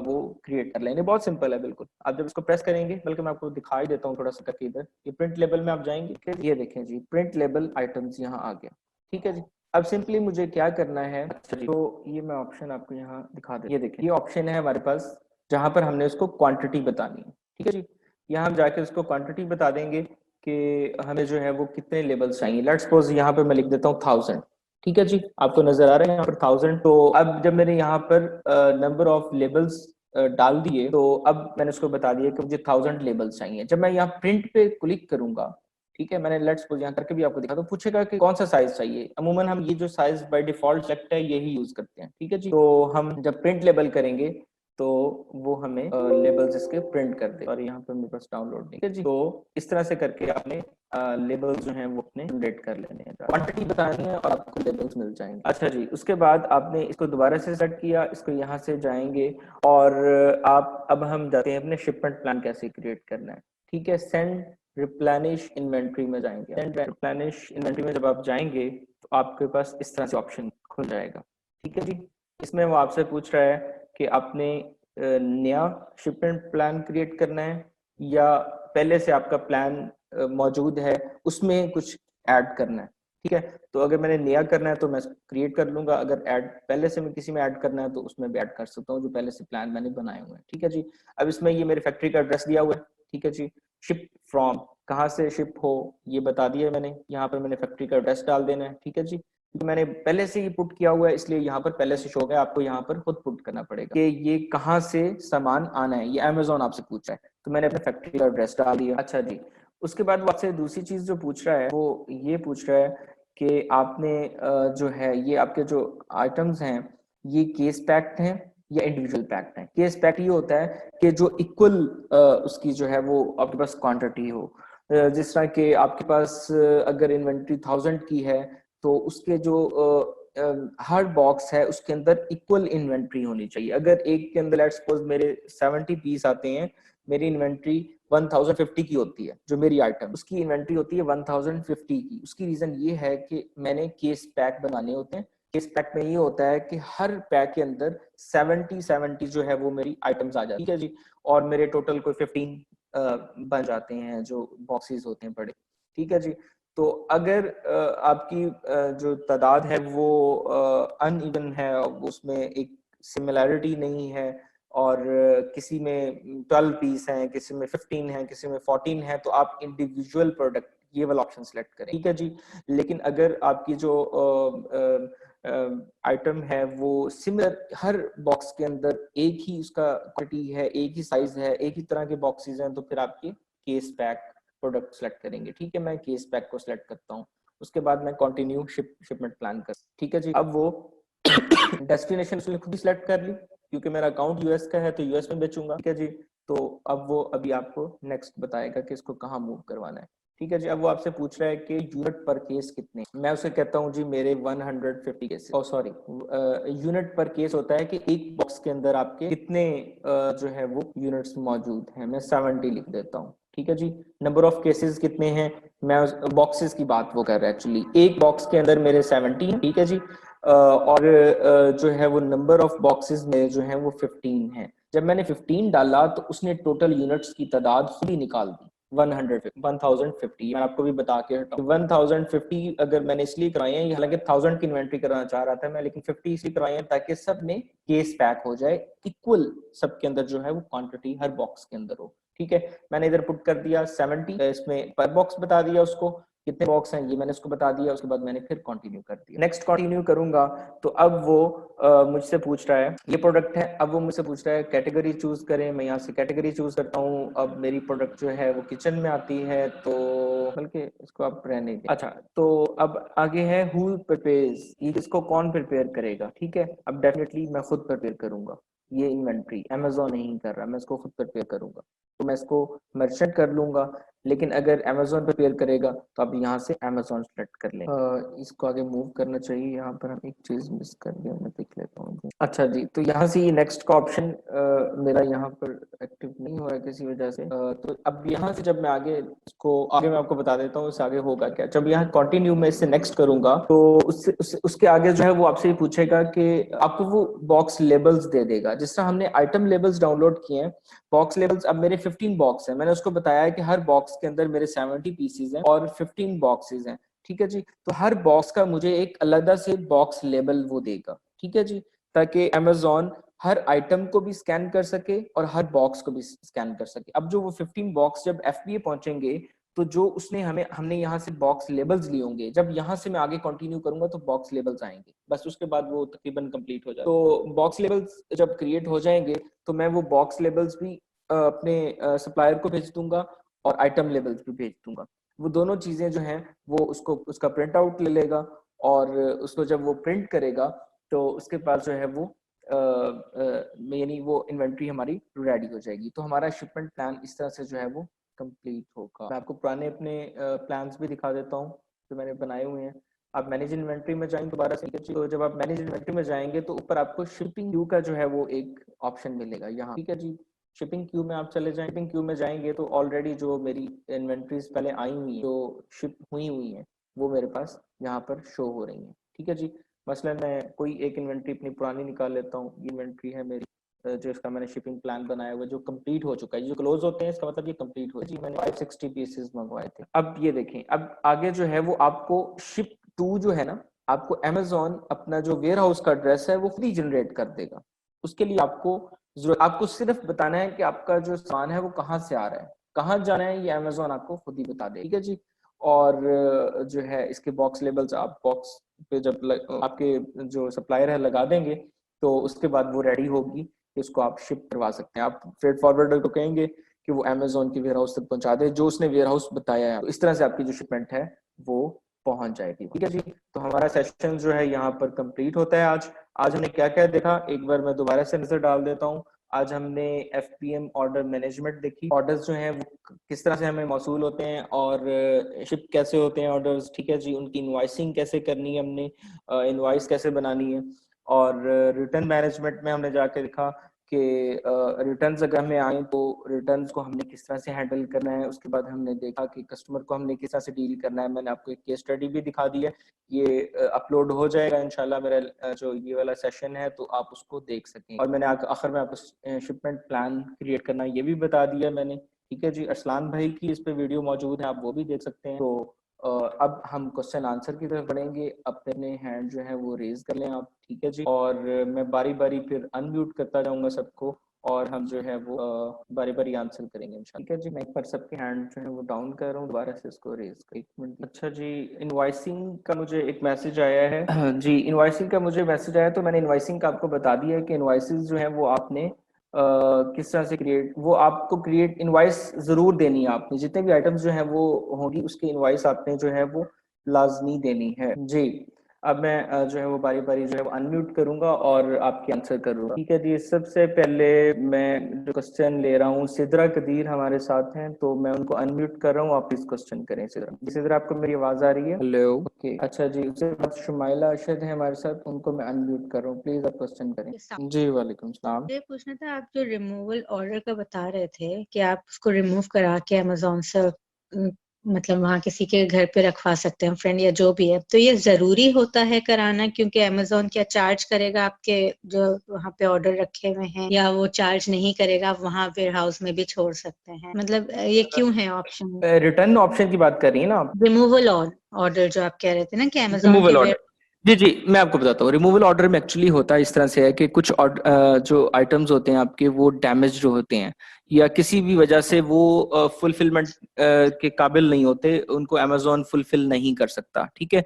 वो क्रिएट कर लेंगे। बहुत सिंपल है बिल्कुल। आप जब इसको प्रेस करेंगे, बल्कि मैं आपको दिखाई देता हूँ थोड़ा सा करके, इधर ये प्रिंट लेबल में आप जाएंगे, ये देखें जी प्रिंट लेबल आइटम्स यहाँ आ गया, ठीक है जी। अब सिंपली मुझे क्या करना है, तो ये मैं ऑप्शन आपको यहाँ दिखा दे, ये देखिए ये ऑप्शन है हमारे पास जहां पर हमने उसको क्वांटिटी बतानी है, ठीक है जी। यहाँ हम जाके उसको क्वांटिटी बता देंगे कि हमें जो है वो कितने लेबल्स चाहिए। लेट्स सपोज यहाँ पे मैं लिख देता हूँ 1000, ठीक है जी। आपको नजर आ रहा है यहाँ पर 1000। तो अब जब मैंने यहाँ पर नंबर ऑफ लेबल्स डाल दिए, तो अब मैंने उसको बता दिया कि मुझे 1000 लेबल्स चाहिए। जब मैं यहाँ प्रिंट पे क्लिक करूंगा, ठीक है, मैंने लेट्स सपोज यहाँ करके भी आपको दिखा, तो पूछेगा कि कौन सा साइज चाहिए। अमूमन हम ये जो साइज बाय डिफॉल्ट सेलेक्ट है यही यूज करते हैं, ठीक है जी। तो हम जब प्रिंट लेबल करेंगे तो वो हमें लेबल्स इसके प्रिंट कर दे, और यहाँ पर मेरे पास डाउनलोड नहीं, ठीक है जी। तो इस तरह से करके आपने लेबल्स जो हैं वो अपने जनरेट कर लेने हैं, क्वांटिटी बतानी है और आपको लेबल्स मिल जाएंगे। अच्छा जी, उसके बाद आपने इसको दोबारा से सेट किया, इसको यहाँ से जाएंगे और आप अब हम जाते हैं अपने शिपमेंट प्लान कैसे क्रिएट करना है, ठीक है। सेंड रिप्लेनिश इन्वेंट्री में जाएंगे। सेंड रिप्लेनिश इन्वेंट्री में जब आप जाएंगे तो आपके पास इस तरह से ऑप्शन खुल जाएगा, ठीक है जी। इसमें वो आपसे पूछ रहा है कि आपने नया शिपमेंट प्लान क्रिएट करना है या पहले से आपका प्लान मौजूद है उसमें कुछ ऐड करना है, ठीक है। तो अगर मैंने नया करना है तो मैं क्रिएट कर लूंगा, अगर ऐड पहले से मैं किसी में ऐड करना है तो उसमें भी ऐड कर सकता हूँ जो पहले से प्लान मैंने बनाए हुए हैं, ठीक है जी। अब इसमें ये मेरे फैक्ट्री का एड्रेस दिया हुआ है, ठीक है जी। शिप फ्रॉम, कहाँ से शिप हो ये बता दिया मैंने। यहाँ पर मैंने फैक्ट्री का एड्रेस डाल देना है, ठीक है जी। तो मैंने पहले से ही पुट किया हुआ है इसलिए यहाँ पर पहले से शो है, आपको यहाँ पर खुद पुट करना पड़ेगा कि ये कहाँ से सामान आना है। ये अमेजोन आपसे पूछ रहा है, तो मैंने अपने फैक्ट्री का एड्रेस डाल दिया। अच्छा जी, उसके बाद वो आपसे दूसरी चीज जो पूछ रहा है वो ये पूछ रहा है कि आपने जो है ये आपके जो आइटम्स हैं ये केस पैक्ड हैं या इंडिविजुअल पैक्ड हैं। केस पैक्ड ये होता है कि जो इक्वल उसकी जो है वो आपके पास क्वांटिटी हो। जिस तरह के आपके पास अगर इन्वेंट्री 1000 की है तो उसके जो हर बॉक्स है उसके अंदर इक्वल इन्वेंट्री होनी चाहिए। अगर एक के अंदर लेट्स सपोज मेरे 70 पीस आते हैं, मेरी इन्वेंट्री 1050 की होती है, जो मेरी आइटम उसकी इन्वेंट्री होती है 1050 की। उसकी रीजन ये है कि मैंने केस पैक बनाने होते हैं। केस पैक में ये होता है कि हर पैक के अंदर 70 जो है वो मेरी आइटम्स आ जाती है, ठीक है जी। और मेरे टोटल कोई 15 बन जाते हैं जो बॉक्सेस होते हैं बड़े, ठीक है जी। तो अगर आपकी जो तादाद है वो अनइवन है, उसमें एक सिमिलैरिटी नहीं है, और किसी में 12 पीस हैं, किसी में 15 है, किसी में 14 है, तो आप इंडिविजुअल प्रोडक्ट ये वाला ऑप्शन सेलेक्ट करें, ठीक है जी। लेकिन अगर आपकी जो आइटम है वो सिमिलर, हर बॉक्स के अंदर एक ही उसका क्वालिटी है, एक ही साइज है, एक ही तरह के बॉक्सेस हैं, तो फिर आपके केस पैक प्रोडक्ट सेलेक्ट करेंगे, ठीक है। मैं केस पैक को सिलेक्ट करता हूँ, उसके बाद मैं कंटिन्यू शिपमेंट प्लान कर, ठीक है जी। अब वो डेस्टिनेशन उसने खुद ही सिलेक्ट कर ली, क्योंकि मेरा अकाउंट यूएस का है तो यूएस में बेचूंगा, ठीक है जी। तो अब वो अभी आपको नेक्स्ट बताएगा कि इसको कहाँ मूव करवाना है, ठीक है जी। अब वो आपसे पूछ रहा है कि यूनिट पर केस कितने, मैं उसे कहता हूँ जी मेरे 150 केस, ओ सॉरी, यूनिट पर केस होता है कि एक बॉक्स के अंदर आपके कितने जो है वो यूनिट्स मौजूद हैं। मैं 70 लिख देता हूँ, ठीक है जी। नंबर ऑफ केसेस कितने हैं, मैं बॉक्सेस की बात वो कर रहा है एक्चुअली, एक बॉक्स के अंदर मेरे 70 हैं, ठीक है जी। और जो है वो नंबर ऑफ बॉक्सेस में जो है वो 15 है। जब मैंने 15 डाला तो उसने टोटल यूनिट्स की तादाद खुद ही निकाल दी 1050। मैं आपको भी बता के हटा, 1050 अगर मैंने इसलिए कराए हैं, हालांकि 1000 की इन्वेंट्री कराना चाह रहा था मैं, लेकिन 50 इसलिए कराए हैं ताकि सब में केस पैक हो जाए, इक्वल सबके अंदर जो है वो क्वांटिटी हर बॉक्स के अंदर हो, ठीक है। मैंने इधर पुट कर दिया 70, इसमें पर बॉक्स बता दिया उसको कितने बॉक्स हैं, ये मैंने उसको बता दिया। उसके बाद मैंने फिर कंटिन्यू कर दिया, नेक्स्ट कंटिन्यू करूंगा। तो अब वो मुझसे पूछ रहा है, ये प्रोडक्ट है, अब वो मुझसे पूछ रहा है कैटेगरी चूज करें, मैं यहाँ से कैटेगरी चूज करता हूँ। अब मेरी प्रोडक्ट जो है वो किचन में आती है, तो बल्कि इसको आप रहने दें। अच्छा, तो अब आगे है हु प्रिपेयर्स, ये इसको कौन प्रिपेयर करेगा, ठीक है। अब डेफिनेटली मैं खुद प्रिपेयर करूंगा, ये इन्वेंट्री अमेजोन नहीं कर रहा, मैं इसको खुद प्रिपेयर करूंगा, तो मैं इसको मर्चेंट कर लूंगा। लेकिन अगर अमेजोन प्रिपेयर करेगा तो अब यहाँ से अमेजोन सेलेक्ट कर लेंगे। इसको आगे मूव करना चाहिए, यहाँ पर हम एक चीज मिस कर गए, मैं देख लेता हूँ। अच्छा जी, तो यहाँ से नेक्स्ट का ऑप्शन मेरा यहाँ पर एक्टिव नहीं हो रहा है किसी वजह से। तो अब यहाँ से जब मैं आगे इसको आगे मैं आपको बता देता हूँ इससे आगे होगा क्या। जब यहाँ कंटिन्यू में इससे नेक्स्ट करूंगा तो उसके आगे जो है वो आपसे ये पूछेगा कि आपको वो बॉक्स लेबल्स दे देगा, जिस तरह हमने आइटम लेबल्स डाउनलोड किए हैं। बॉक्स लेबल्स, अब मेरे 15 बॉक्स हैं, मैंने उसको बताया है कि हर बॉक्स के अंदर मेरे 70 पीसेज हैं और 15 बॉक्सेस हैं, ठीक है जी। तो हर बॉक्स का मुझे एक अलग से बॉक्स लेबल वो देगा, ठीक है जी, ताकि अमेजोन हर आइटम को भी स्कैन कर सके और हर बॉक्स को भी स्कैन कर सके। अब जो वो 15 बॉक्स जब एफबीए पहुंचेंगे तो जो उसने हमने यहाँ से बॉक्स लेबल्स लिए होंगे, जब यहाँ से मैं आगे कंटिन्यू करूंगा तो बॉक्स लेबल्स आएंगे, बस उसके बाद वो तकरीबन कंप्लीट हो जाए। तो बॉक्स लेबल्स जब क्रिएट हो जाएंगे तो मैं वो बॉक्स लेबल्स भी अपने सप्लायर को भेज दूंगा और आइटम लेबल्स भी भेज दूंगा। वो दोनों चीजें जो हैं वो उसको उसका प्रिंट आउट ले लेगा, और उसको जब वो प्रिंट करेगा तो उसके पास जो है वो यानी वो इन्वेंट्री हमारी रेडी हो जाएगी। तो हमारा शिपमेंट प्लान इस तरह से जो है वो कंप्लीट होगा। मैं आपको पुराने अपने प्लान्स भी दिखा देता हूँ जो मैंने बनाए हुए हैं। आप मैनेज इन्वेंट्री में जाएंगे दोबारा से, तो जब आप मैनेज इन्वेंट्री में जाएंगे तो ऊपर आपको शिपिंग क्यू का जो है वो एक ऑप्शन मिलेगा यहाँ, ठीक है जी। शिपिंग क्यू में आप चले जाएं, शिपिंग क्यू में जाएंगे तो ऑलरेडी जो मेरी इन्वेंट्रीज पहले आई हुई जो शिप हुई हैं वो मेरे पास यहाँ पर शो हो रही हैं, ठीक है जी। मसलन मैं कोई एक इन्वेंट्री अपनी पुरानी निकाल लेता हूँ, ये इन्वेंट्री है मेरी जो इसका मैंने शिपिंग प्लान बनाया हुआ जो कंप्लीट हो चुका है। जो क्लोज होते हैं इसका मतलब ये कंप्लीट हो जी, मैंने 560 पीसेस मंगवाए थे। अब ये देखें, अब आगे जो है वो आपको शिप टू जो है ना, आपको अमेजोन अपना जो वेयर हाउस का एड्रेस है वो फ्री जनरेट कर देगा। उसके लिए आपको सिर्फ बताना है कि आपका जो सामान है वो कहाँ से आ रहा है, कहाँ जाना है, ये अमेजोन आपको खुद ही बता देगा, ठीक है जी। और जो है इसके बॉक्स लेबल्स आप बॉक्स पे जब आपके जो सप्लायर है लगा देंगे तो उसके बाद वो रेडी होगी, इसको आप शिप करवा सकते हैं। आप फ्रेट फॉरवर्डर को कहेंगे कि वो अमेजोन के वेयर हाउस तक पहुंचा दे जो उसने वेयर हाउस बताया है, तो इस तरह से आपकी जो शिपमेंट है वो पहुंच जाएगी, ठीक है जी। तो हमारा सेशन जो है यहाँ पर कंप्लीट होता है आज। आज हमने क्या क्या देखा, एक बार मैं दोबारा से नजर डाल देता हूँ। आज हमने FPM ऑर्डर मैनेजमेंट देखी, ऑर्डर्स जो हैं वो किस तरह से हमें मौसूल होते हैं और शिप कैसे होते हैं ऑर्डर्स, ठीक है जी। उनकी इनवॉइसिंग कैसे करनी है, हमने इनवॉइस कैसे बनानी है। और रिटर्न मैनेजमेंट में हमने जाके देखा कि रिटर्न्स अगर हमें आए तो रिटर्न्स को हमने किस तरह से हैंडल करना है। उसके बाद हमने देखा कि कस्टमर को हमने किस तरह से डील करना है। मैंने आपको एक केस स्टडी भी दिखा दी है, ये अपलोड हो जाएगा इंशाल्लाह मेरा जो ये वाला सेशन है, तो आप उसको देख सकें। और मैंने आखिर में आपको शिपमेंट प्लान क्रिएट करना ये भी बता दिया मैंने, ठीक है जी। अरसलान भाई की इस पे वीडियो मौजूद है, आप वो भी देख सकते हैं। तो अब हम क्वेश्चन आंसर की तरफ बढ़ेंगे। अपने हैंड जो है वो रेज कर लें आप, ठीक है जी। और मैं बारी बारी फिर अनम्यूट करता जाऊंगा सबको, और हम जो है वो बारी बारी आंसर करेंगे इंशाल्लाह, ठीक है जी। मैं एक बार सबके हैंड जो है वो डाउन कर रहा हूँ, दोबारा से इसको रेज कर, एक मिनट। अच्छा जी, इनवॉइसिंग का मुझे एक मैसेज आया है जी। इनवॉइसिंग का मुझे मैसेज आया, तो मैंने इनवॉइसिंग का आपको बता दिया है कि इनवॉइसेस जो है वो आपने किस तरह से क्रिएट, वो आपको क्रिएट इनवॉइस जरूर देनी है आपने, जितने भी आइटम्स जो है वो होंगी उसकी इनवॉइस आपने जो है वो लाजमी देनी है जी। अब मैं जो है वो बारी बारी जो है अनम्यूट करूंगा और आपके आंसर करूंगा, ठीक है जी। सबसे पहले मैं जो क्वेश्चन ले रहा हूँ, सिद्रा कदीर हमारे साथ हैं, तो मैं उनको अनम्यूट कर रहा हूँ, आप प्लीज क्वेश्चन करें। सिद्रा, सिद्रा आपको मेरी आवाज आ रही है? हेलो, ओके, अच्छा जी। उसके बाद शुमाइला अरशद है हमारे साथ, उनको मैं अनम्यूट कर रहा हूँ, प्लीज आप क्वेश्चन करें जी। वालेकुम सलाम। ये पूछना था, आप जो रिमूवल ऑर्डर का बता रहे थे कि आप उसको रिमूव करा के अमेजोन से मतलब वहाँ किसी के घर पे रखवा सकते हैं, फ्रेंड या जो भी है, तो ये जरूरी होता है कराना? क्योंकि अमेजोन क्या चार्ज करेगा आपके जो वहाँ पे ऑर्डर रखे हुए हैं, या वो चार्ज नहीं करेगा, आप वहाँ वेयर हाउस में भी छोड़ सकते हैं? मतलब ये क्यों है ऑप्शन? रिटर्न ऑप्शन की बात कर रही है ना आप? रिमूवल ऑर्डर जो आप कह रहे थे ना कि अमेजोन के रिमूवल ऑर्डर, जी जी, मैं आपको बताता हूँ। रिमूवल ऑर्डर में एक्चुअली होता है इस तरह से है कि कुछ जो आइटम्स होते हैं आपके वो डैमेज जो होते हैं, या किसी भी वजह से वो फुलफिलमेंट के काबिल नहीं होते, उनको अमेजोन फुलफिल नहीं कर सकता, ठीक है।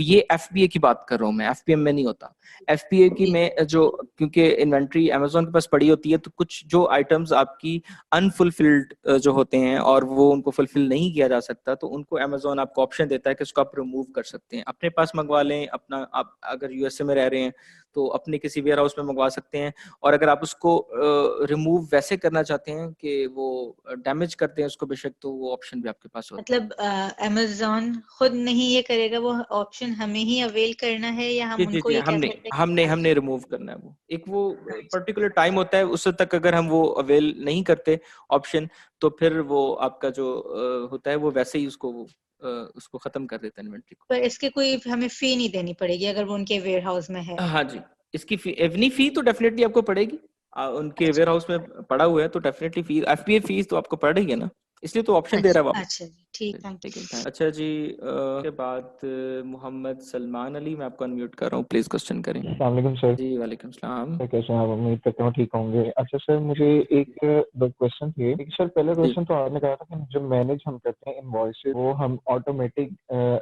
ये FBA की बात कर रहा हूँ मैं, FPM में नहीं होता। FBA की में जो, क्योंकि इन्वेंट्री अमेजोन के पास पड़ी होती है, तो कुछ जो आइटम्स आपकी अनफुलफिल्ड जो होते हैं और वो उनको फुलफिल नहीं किया जा सकता, तो उनको अमेजोन आपको ऑप्शन देता है कि उसको आप रिमूव कर सकते हैं, अपने पास मंगवा लें अपना। आप अगर USA में रह रहे हैं तो अपने किसी वेयर हाउस में मंगवा सकते हैं। और अगर आप उसको रिमूव वैसे करना चाहते हैं कि वो डैमेज करते हैं उसको बेशक, तो वो ऑप्शन भी आपके पास होता है। मतलब अमेजोन खुद नहीं ये करेगा, वो ऑप्शन हमें ही अवेल करना है, या हम जी जी उनको जी, ये कह हमने सकते हैं? हमने हमने रिमूव करना है। वो एक वो पर्टिकुलर टाइम होता है, उस तक अगर हम वो अवेल नहीं करते ऑप्शन, तो फिर वो आपका जो होता है वो वैसे ही उसको खत्म कर देता है इन्वेंट्री को। पर इसके कोई हमें फी नहीं देनी पड़ेगी अगर वो उनके वेयर हाउस में है? हाँ जी, इसकी फी, एवनी फी तो डेफिनेटली आपको पड़ेगी। उनके वेयर हाउस में पड़ा हुआ है तो डेफिनेटली फी, FBA फीस तो आपको पड़ रही है ना, इसलिए तो ऑप्शन दे रहा है वो। अच्छा जी, ठीक, थैंक यू। अच्छा जी, के बाद मोहम्मद सलमान अली, मैं आपको अनम्यूट कर रहा हूँ, प्लीज क्वेश्चन करें। अस्सलाम वालेकुम सर। जी वालेकुम सलाम। सर कैसे हैं आप? उम्मीद करता हूँ ठीक होंगे। अच्छा सर, मुझे एक दो क्वेश्चन थे। सर पहला क्वेश्चन तो आपने कहा था कि जो मैनेज हम करते हैं इनवॉइसेस, वो हम ऑटोमेटिक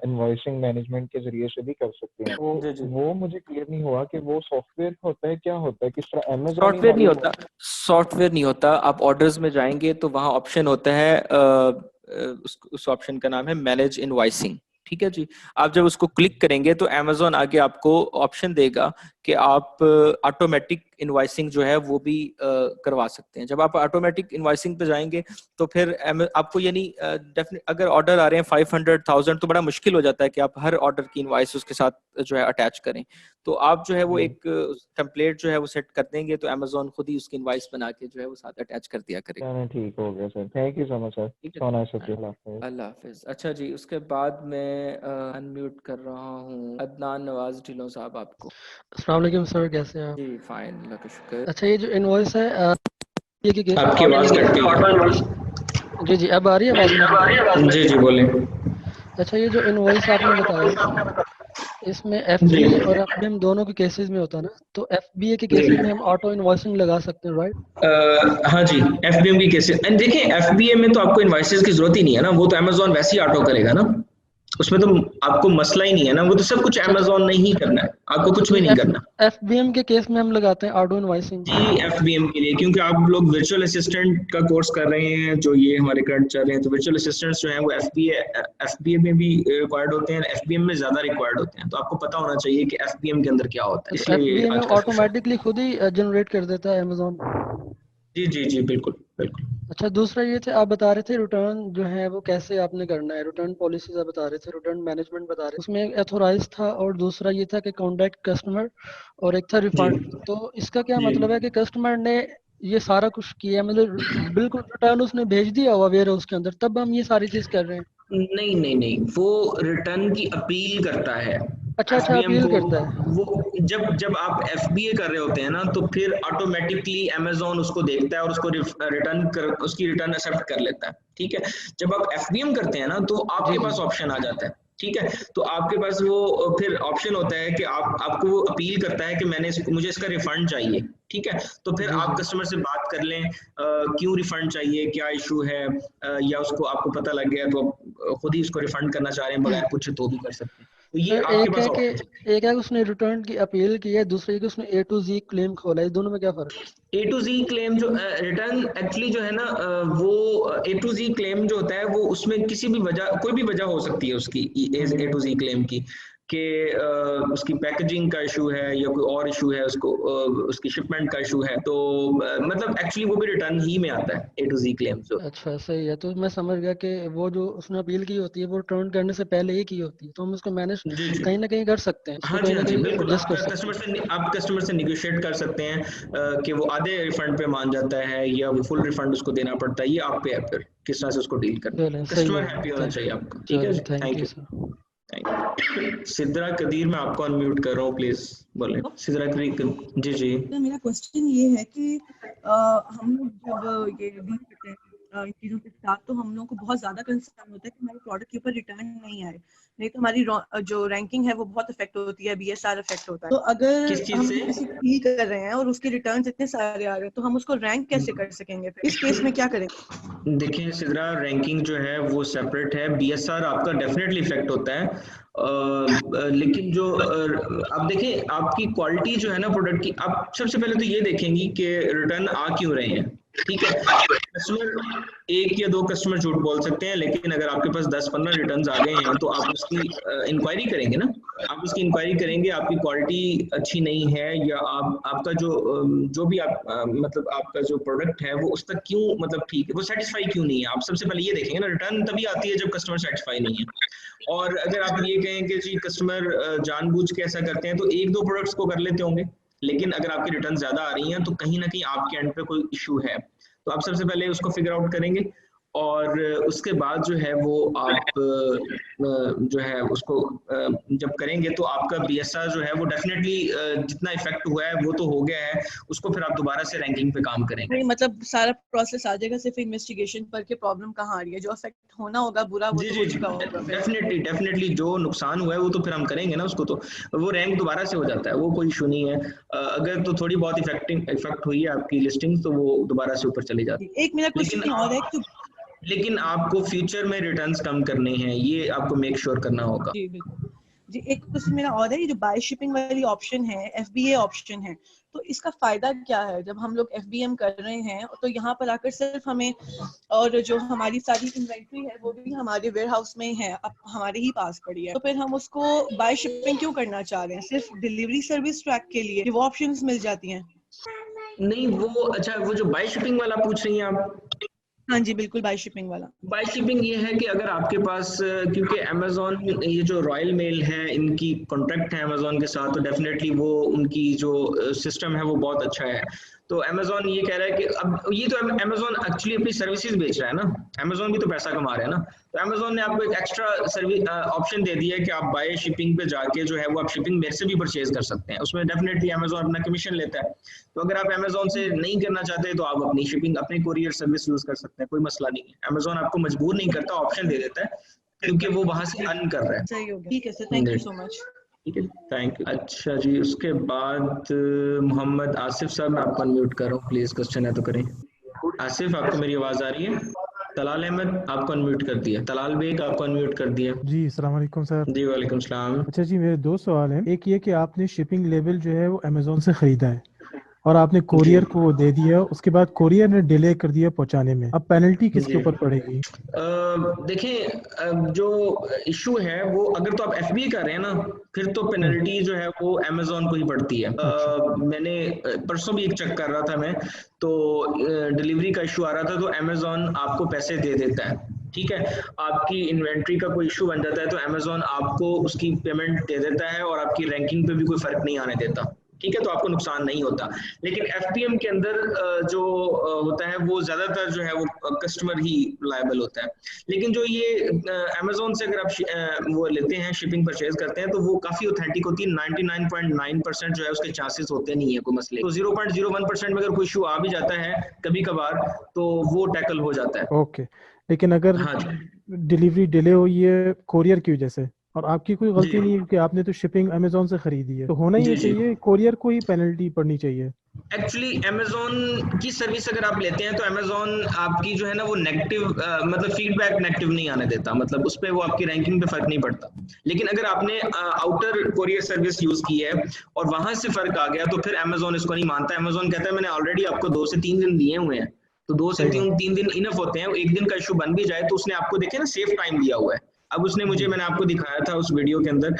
इनवॉइसिंग मैनेजमेंट के जरिए से भी कर सकते हैं। जी जी, तो वो मुझे क्लियर नहीं हुआ कि वो सॉफ्टवेयर होता है, क्या होता है, किस तरह अमेजोन ही सॉफ्टवेयर नहीं हमारी होता, सॉफ्टवेयर नहीं होता। आप ऑर्डर्स में जाएंगे तो वहां ऑप्शन होता है, उस ऑप्शन का नाम है मैनेज इनवॉइसिंग, ठीक है जी। आप जब उसको क्लिक करेंगे तो अमेजोन आगे आपको ऑप्शन देगा कि आप ऑटोमेटिक इनवॉइसिंग जो है वो भी करवा सकते हैं। जब आप ऑटोमेटिक इनवॉइसिंग पे जाएंगे तो फिर आपको यानी डेफिनेट अगर ऑर्डर आ रहे हैं 500,000 तो बड़ा मुश्किल हो जाता है कि आप हर ऑर्डर की इनवॉइस उसके साथ जो है अटैच करें। तो आप जो है वो एक टेम्पलेट जो है वो सेट कर देंगे तो अमेजोन खुद ही उसकी इनवॉइस बना के जो है वो साथ अटैच कर दिया करेगा। चलो ठीक हो गया sir, thank you so much sir. ठीक है, सोना सर, अल्लाह हाफिज़। अल्लाह हाफिज। अच्छा जी, उसके बाद मैं अनम्यूट कर रहा हूँ अदनान नवाज ढिल्लों साहब आपको। अस्सलाम वालेकुम सर, कैसे हैं आप? जी फाइन, अल्लाह का शुक्र। अच्छा, ये जो इनवॉइस है ये की आपकी आवाज कट रही है। जी जी, अब आ रही है आवाज मेरी? जी जी बोले। अच्छा, ये जो इनवॉइस आपने बताया इसमें जी FBA और FBM दोनों के केसेस में होता है ना, तो FBA के जी केसेस में हम ऑटो इनवॉइसिंग लगा सकते हैं, राइट? हाँ जी, FBM की केसेस एंड देखिए FBA में तो आपको इनवॉइसेस की जरूरत ही नहीं है ना, वो तो अमेजोन वैसे ही ऑटो करेगा ना। उसमें तो आपको मसला ही नहीं है ना, वो तो सब कुछ अमेज़न ने ही करना है, आपको कुछ भी नहीं करना। FBM के केस में हम लगाते हैं ऑटो इनवॉइसिंग। जी, FBM के लिए, क्योंकि आप लोग वर्चुअल असिस्टेंट का कोर्स कर रहे हैं, जो ये हमारे करंट चल रहे हैं, तो वर्चुअल असिस्टेंट्स जो हैं वो FBA में भी रिक्वायर्ड होते हैं, FBM में ज़्यादा रिक्वायर्ड होते हैं, तो आपको पता होना चाहिए कि FBM के अंदर क्या होता है, इसलिए FBM आज का ऑटोमेटिकली खुद ही जनरेट कर देता है अमेज़न। जी जी जी, बिल्कुल बिल्कुल। अच्छा, दूसरा ये थे, आप बता रहे थे रिटर्न जो है वो कैसे आपने करना है, रिटर्न पॉलिसीज आप बता रहे थे, रिटर्न मैनेजमेंट बता रहे थे, उसमें एक एथोराइज था और दूसरा ये था कि कॉन्टैक्ट कस्टमर और एक था रिफंड। तो इसका क्या जी। मतलब है कि कस्टमर ने ये सारा कुछ किया, मतलब बिल्कुल रिटर्न उसने भेज दिया हुआ वेयर हाउस के अंदर, तब हम ये सारी चीज कर रहे हैं? नहीं नहीं नहीं, वो रिटर्न की अपील करता है अच्छा, FBM अपील को। करता है। वो जब जब आप FBA कर रहे होते हैं ना, तो फिर ऑटोमेटिकली अमेज़न उसको देखता है और उसको उसकी रिटर्न एक्सेप्ट कर लेता है, ठीक है। जब आप FBM करते हैं ना, तो आपके जी, पास ऑप्शन आ जाता है, ठीक है। तो आपके पास वो फिर ऑप्शन होता है कि आपको वो अपील करता है कि मुझे इसका रिफंड चाहिए, ठीक है। तो फिर जी, आप जी। कस्टमर से बात कर लें, क्यों रिफंड चाहिए, क्या इशू है, या उसको आपको पता लग गया तो आप खुद ही उसको रिफंड करना चाह रहे हैं बगैर पूछे, तो भी कर सकते हैं। तो ये सर, आपके पास ऑप्शन है। एक है कि उसने रिटर्न की अपील की है, दूसरी कि उसने A to Z क्लेम खोला है, इस दोनों में क्या फर्क है? A to Z क्लेम जो रिटर्न एक्चुअली जो है ना, वो A to Z क्लेम जो होता है, वो उसमें किसी भी वजह, कोई भी वजह हो सकती है उसकी A to Z क्लेम की, कि उसकी पैकेजिंग का इशू है या कोई और इशू है, उसकी शिपमेंट का इशू है, तो मतलब एक्चुअली वो भी रिटर्न ही में आता है A to Z क्लेम जो। अच्छा, सही है, तो मैं समझ गया कि वो जो उसने अपील की होती है वो रिटर्न करने से पहले ही की होती है, तो हम उसको मैनेज जी जी, कहीं ना कहीं कर सकते हैं, इसको हाँ जी, कहीं हाँ ना जी, कहीं बिल्कुल। एडजस्ट कर सकते आप कस्टमर से निगोशिएट कर सकते हैं, कि वो आधे रिफंड पे मान जाता है या वो फुल रिफंड उसको देना पड़ता है, ये आप पे है फिर किस तरह से उसको डील करना हैं। है। चलें, सही कस्टमर है। हैप्पी होना चाहिए आपका, ठीक है चलें, जी। Thank thank you you, sir. Thank you. Sidra Qadir, मैं आपको अनम्यूट कर रहा हूँ, प्लीज बोले सिद्रा कदीर। जी जी तो मेरा क्वेश्चन ये है कि हम लोग जब ये डील करते हैं इन चीज़ों के साथ, तो हम लोगों को बहुत ज़्यादा कंसर्न होता है कि हमारे प्रोडक्ट के ऊपर रिटर्न नहीं आए, नहीं तो हमारी जो रैंकिंग है वो बहुत इफेक्ट होती है, BSR इफेक्ट होता है। तो अगर किस चीज हम से? किसी डील कर रहे हैं और उसके रिटर्न इतने सारे आ रहे हैं, तो हम उसको रैंक कैसे कर सकेंगे? इस केस में क्या करेंगे? देखिए सिद्रा, रैंकिंग जो है वो सेपरेट है, BSR आपका डेफिनेटली इफेक्ट होता है, लेकिन जो आप देखें आपकी क्वालिटी जो है ना प्रोडक्ट की, आप सबसे पहले तो ये देखेंगी कि रिटर्न आ क्यों रहे हैं, ठीक है। कस्टमर, एक या दो कस्टमर झूठ बोल सकते हैं, लेकिन अगर आपके पास 10-15 रिटर्न्स आ गए हैं, तो आप उसकी इंक्वायरी करेंगे ना, आप उसकी इंक्वायरी करेंगे, आपकी क्वालिटी अच्छी नहीं है, या आपका जो भी आप मतलब आपका जो प्रोडक्ट है वो उस तक क्यों, मतलब ठीक है, वो सेटिस्फाई क्यों नहीं है, आप सबसे पहले ये देखेंगे ना। रिटर्न तभी आती है जब कस्टमर सेटिस्फाई नहीं है। और अगर आप ये कहें कि जी कस्टमर जानबूझ के ऐसा करते हैं, तो एक दो प्रोडक्ट्स को कर लेते होंगे, लेकिन अगर आपकी रिटर्न ज्यादा आ रही हैं, तो कहीं ना कहीं आपके एंड पे कोई इशू है, तो आप सबसे पहले उसको फिगर आउट करेंगे, और उसके बाद जो है वो आप जो है उसको जब करेंगे, तो आपका BSR जो है वो डेफिनेटली जितना इफेक्ट हुआ है वो तो हो गया है, उसको फिर आप दोबारा से रैंकिंग पे काम करेंगे। नहीं, मतलब सारा प्रोसेस आ जाएगा, सिर्फ इन्वेस्टिगेशन पर के प्रॉब्लम कहाँ आ रही है, जो इफेक्ट होना होगा बुरा वो जी तो जी हो जी, चुका होगा फिर। डेफिनेटली जो नुकसान हुआ है वो तो फिर हम करेंगे ना उसको, तो वो रैंक दोबारा से हो जाता है, वो कोई इशू नहीं है। अगर तो थोड़ी बहुत इफेक्ट हुई है आपकी लिस्टिंग, तो वो दोबारा से ऊपर चली जाती एक मेरा है, क्वेश्चन और है कि लेकिन आपको फ्यूचर में रिटर्न्स कम करने हैं, ये आपको मेक श्योर करना होगा। जी बिल्कुल जी, एक क्वेश्चन मेरा और है, ये जो बाय शिपिंग वाली ऑप्शन है, FBA ऑप्शन है, तो इसका फायदा क्या है? जब हम लोग FBM कर रहे हैं तो यहाँ पर आकर सिर्फ हमें, और जो हमारी सारी इन्वेंट्री है वो भी हमारे वेयर हाउस में है, अब हमारे ही पास पड़ी है, तो फिर हम उसको बाय शिपिंग क्यों करना चाह रहे हैं? सिर्फ डिलीवरी सर्विस ट्रैक के लिए कि वो ऑप्शंस मिल जाती हैं? नहीं, वो अच्छा, वो जो बाय शिपिंग वाला पूछ रही हैं आप, हाँ जी बिल्कुल, बाय शिपिंग वाला। बाय शिपिंग ये है कि अगर आपके पास, क्योंकि अमेजोन, ये जो रॉयल मेल है, इनकी कॉन्ट्रैक्ट है अमेजोन के साथ, तो डेफिनेटली वो उनकी जो सिस्टम है वो बहुत अच्छा है। तो अमेजोन ये कह रहा है कि अब ये तो अमेजोन एक्चुअली अपनी सर्विसेज बेच रहा है ना, अमेजोन भी तो पैसा कमा रहा है ना, तो अमेजोन ने आपको एक एक्स्ट्रा सर्विस ऑप्शन दे दिया है कि आप बाय शिपिंग पे जाके जो है वो आप शिपिंग मेरे से भी परचेज कर सकते हैं, उसमें डेफिनेटली अमेजोन अपना कमीशन लेता है। तो अगर आप अमेजोन से नहीं करना चाहते, तो आप अपनी शिपिंग, अपनी कोरियर सर्विस यूज कर सकते हैं, कोई मसला नहीं है, अमेजोन आपको मजबूर नहीं करता, ऑप्शन दे देता है, क्योंकि वो वहां से अर्न कर रहा है। सही हो गया, ठीक है sir, thank you so much. ठीक है, थैंक यू। अच्छा जी, उसके बाद मोहम्मद आसिफ साहब, मैं आपको अनम्यूट कर रहा हूँ, प्लीज क्वेश्चन है तो करें। आसिफ, आपको मेरी आवाज आ रही है? तलाल अहमद आपको अनम्यूट कर दिया। तलाल बेग आपको अनम्यूट कर दिया। जी अस्सलाम वालेकुम सर। जी वालेकुम सलाम। अच्छा जी, मेरे दो सवाल हैं। एक ये कि आपने शिपिंग लेबल जो है वो अमेजोन से खरीदा है और आपने कोरियर को वो दे दिया, उसके बाद कोरियर ने डिले कर दिया पहुंचाने में, अब पेनल्टी किसके जी। ऊपर पड़ेगी? देखें, जो इशू है वो अगर तो आप एफबीए कर रहे हैं ना, फिर तो पेनल्टी जो है वो अमेजोन को ही पड़ती है। मैंने परसों भी एक चेक कर रहा था मैं, तो डिलीवरी का इशू आ रहा था, तो अमेजोन आपको पैसे दे देता है। ठीक है, आपकी इन्वेंट्री का कोई इशू बन जाता है तो अमेजोन आपको उसकी पेमेंट दे देता है और आपकी रैंकिंग पे भी कोई फर्क नहीं आने देता। ठीक है, तो आपको नुकसान नहीं होता। लेकिन एफपीएम के अंदर जो होता है वो ज्यादातर जो है वो कस्टमर ही लायबल होता है। लेकिन जो ये अमेजोन से अगर आप वो लेते हैं, शिपिंग परचेज करते हैं, तो वो काफी ऑथेंटिक होती है। 99.9% जो है उसके चांसेस होते नहीं है कोई मसले। तो 0.01% में अगर कोई इशू आ भी जाता है कभी कभार, तो वो टैकल हो जाता है। ओके, लेकिन अगर हाँ जी, डिलीवरी डिले हुई है कोरियर की वजह से और आपकी कोई गलती जी नहीं है कि आपने तो शिपिंग अमेजोन से खरीदी है, तो होना जी ये जी चाहिए कोरियर को ही पेनल्टी पड़नी चाहिए। एक्चुअली अमेजोन की सर्विस अगर आप लेते हैं तो अमेजोन आपकी जो है ना वो नेगेटिव मतलब फीडबैक नेगेटिव नहीं आने देता, मतलब उस पर वो आपकी रैंकिंग पे फर्क नहीं पड़ता। लेकिन अगर आपने आउटर कोरियर सर्विस यूज की है और वहां से फर्क आ गया तो फिर अमेजोन इसको नहीं मानता। अमेजोन कहता है मैंने ऑलरेडी आपको 2 से 3 दिन दिए हुए हैं, तो 2 से सही बात। 3 दिन इनफ होते हैं। एक दिन का इशू बन भी जाए तो उसने आपको देखे ना सेफ टाइम दिया हुआ है। अब उसने मुझे, मैंने आपको दिखाया था उस वीडियो के अंदर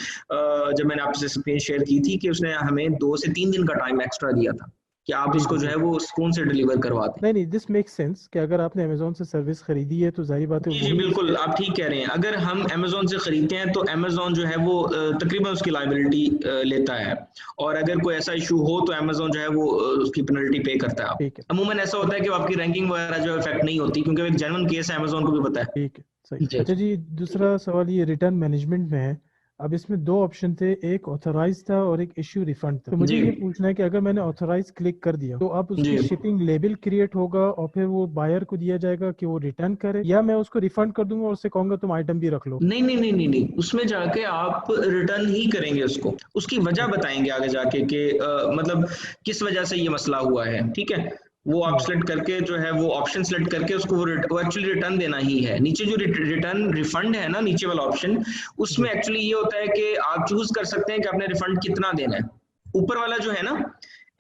जब मैंने आपसे स्क्रीन शेयर की थी, कि उसने हमें 2 से 3 दिन का टाइम एक्स्ट्रा दिया था कि आप जी उसको जी जो जी। है वो सुकून से डिलीवर करवा दें। नहीं नहीं, दिस मेक्स सेंस कि अगर आपने अमेजोन से सर्विस खरीदी है तो जाहिर बात है जी जी वही बिल्कुल, आप ठीक कह रहे हैं। अगर हम अमेजोन से खरीदते हैं तो अमेजोन जो है वो तकरीबन उसकी लायबिलिटी लेता है, और अगर कोई ऐसा इशू हो तो अमेजोन जो है वो उसकी पेनल्टी पे करता है। ठीक है। अमूमन ऐसा होता है कि आपकी रैंकिंग वगैरह जो इफेक्ट नहीं होती, क्योंकि एक जेन्युइन केस है, अमेजोन को भी पता है। ठीक है, सही। जी अच्छा जी, दूसरा सवाल ये रिटर्न मैनेजमेंट में है। अब इसमें दो ऑप्शन थे, एक ऑथराइज था और एक इश्यू रिफंड था। तो मुझे जी ये पूछना है कि अगर मैंने ऑथराइज क्लिक कर दिया तो अब उसकी जी शिपिंग लेबल क्रिएट होगा और फिर वो बायर को दिया जाएगा कि वो रिटर्न करे, या मैं उसको रिफंड कर दूंगा और उससे कहूंगा तुम आइटम भी रख लो? नहीं नहीं नहीं नहीं नहीं, उसमें जाके आप रिटर्न ही करेंगे उसको। उसकी वजह बताएंगे आगे जाके कि मतलब किस वजह से ये मसला हुआ है। ठीक है, वो आप सेलेक्ट करके जो है वो ऑप्शन सेलेक्ट करके उसको वो एक्चुअली रिटर्न देना ही है। नीचे जो रिटर्न रिफंड है ना, नीचे वाला ऑप्शन, उसमें एक्चुअली ये होता है कि आप चूज कर सकते हैं कि आपने रिफंड कितना देना है। ऊपर वाला जो है ना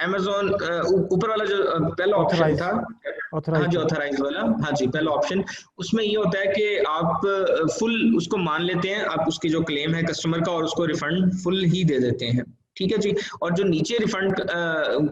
अमेजोन, ऊपर वाला जो पहला ऑप्शन ऑथराइज था, हाँ ऑथराइज जी था। ऑथराइज वाला, हाँ जी पहला ऑप्शन, उसमें ये होता है कि आप फुल उसको मान लेते हैं, आप उसकी जो क्लेम है कस्टमर का और उसको रिफंड फुल ही दे देते हैं। ठीक है जी। और जो नीचे रिफंड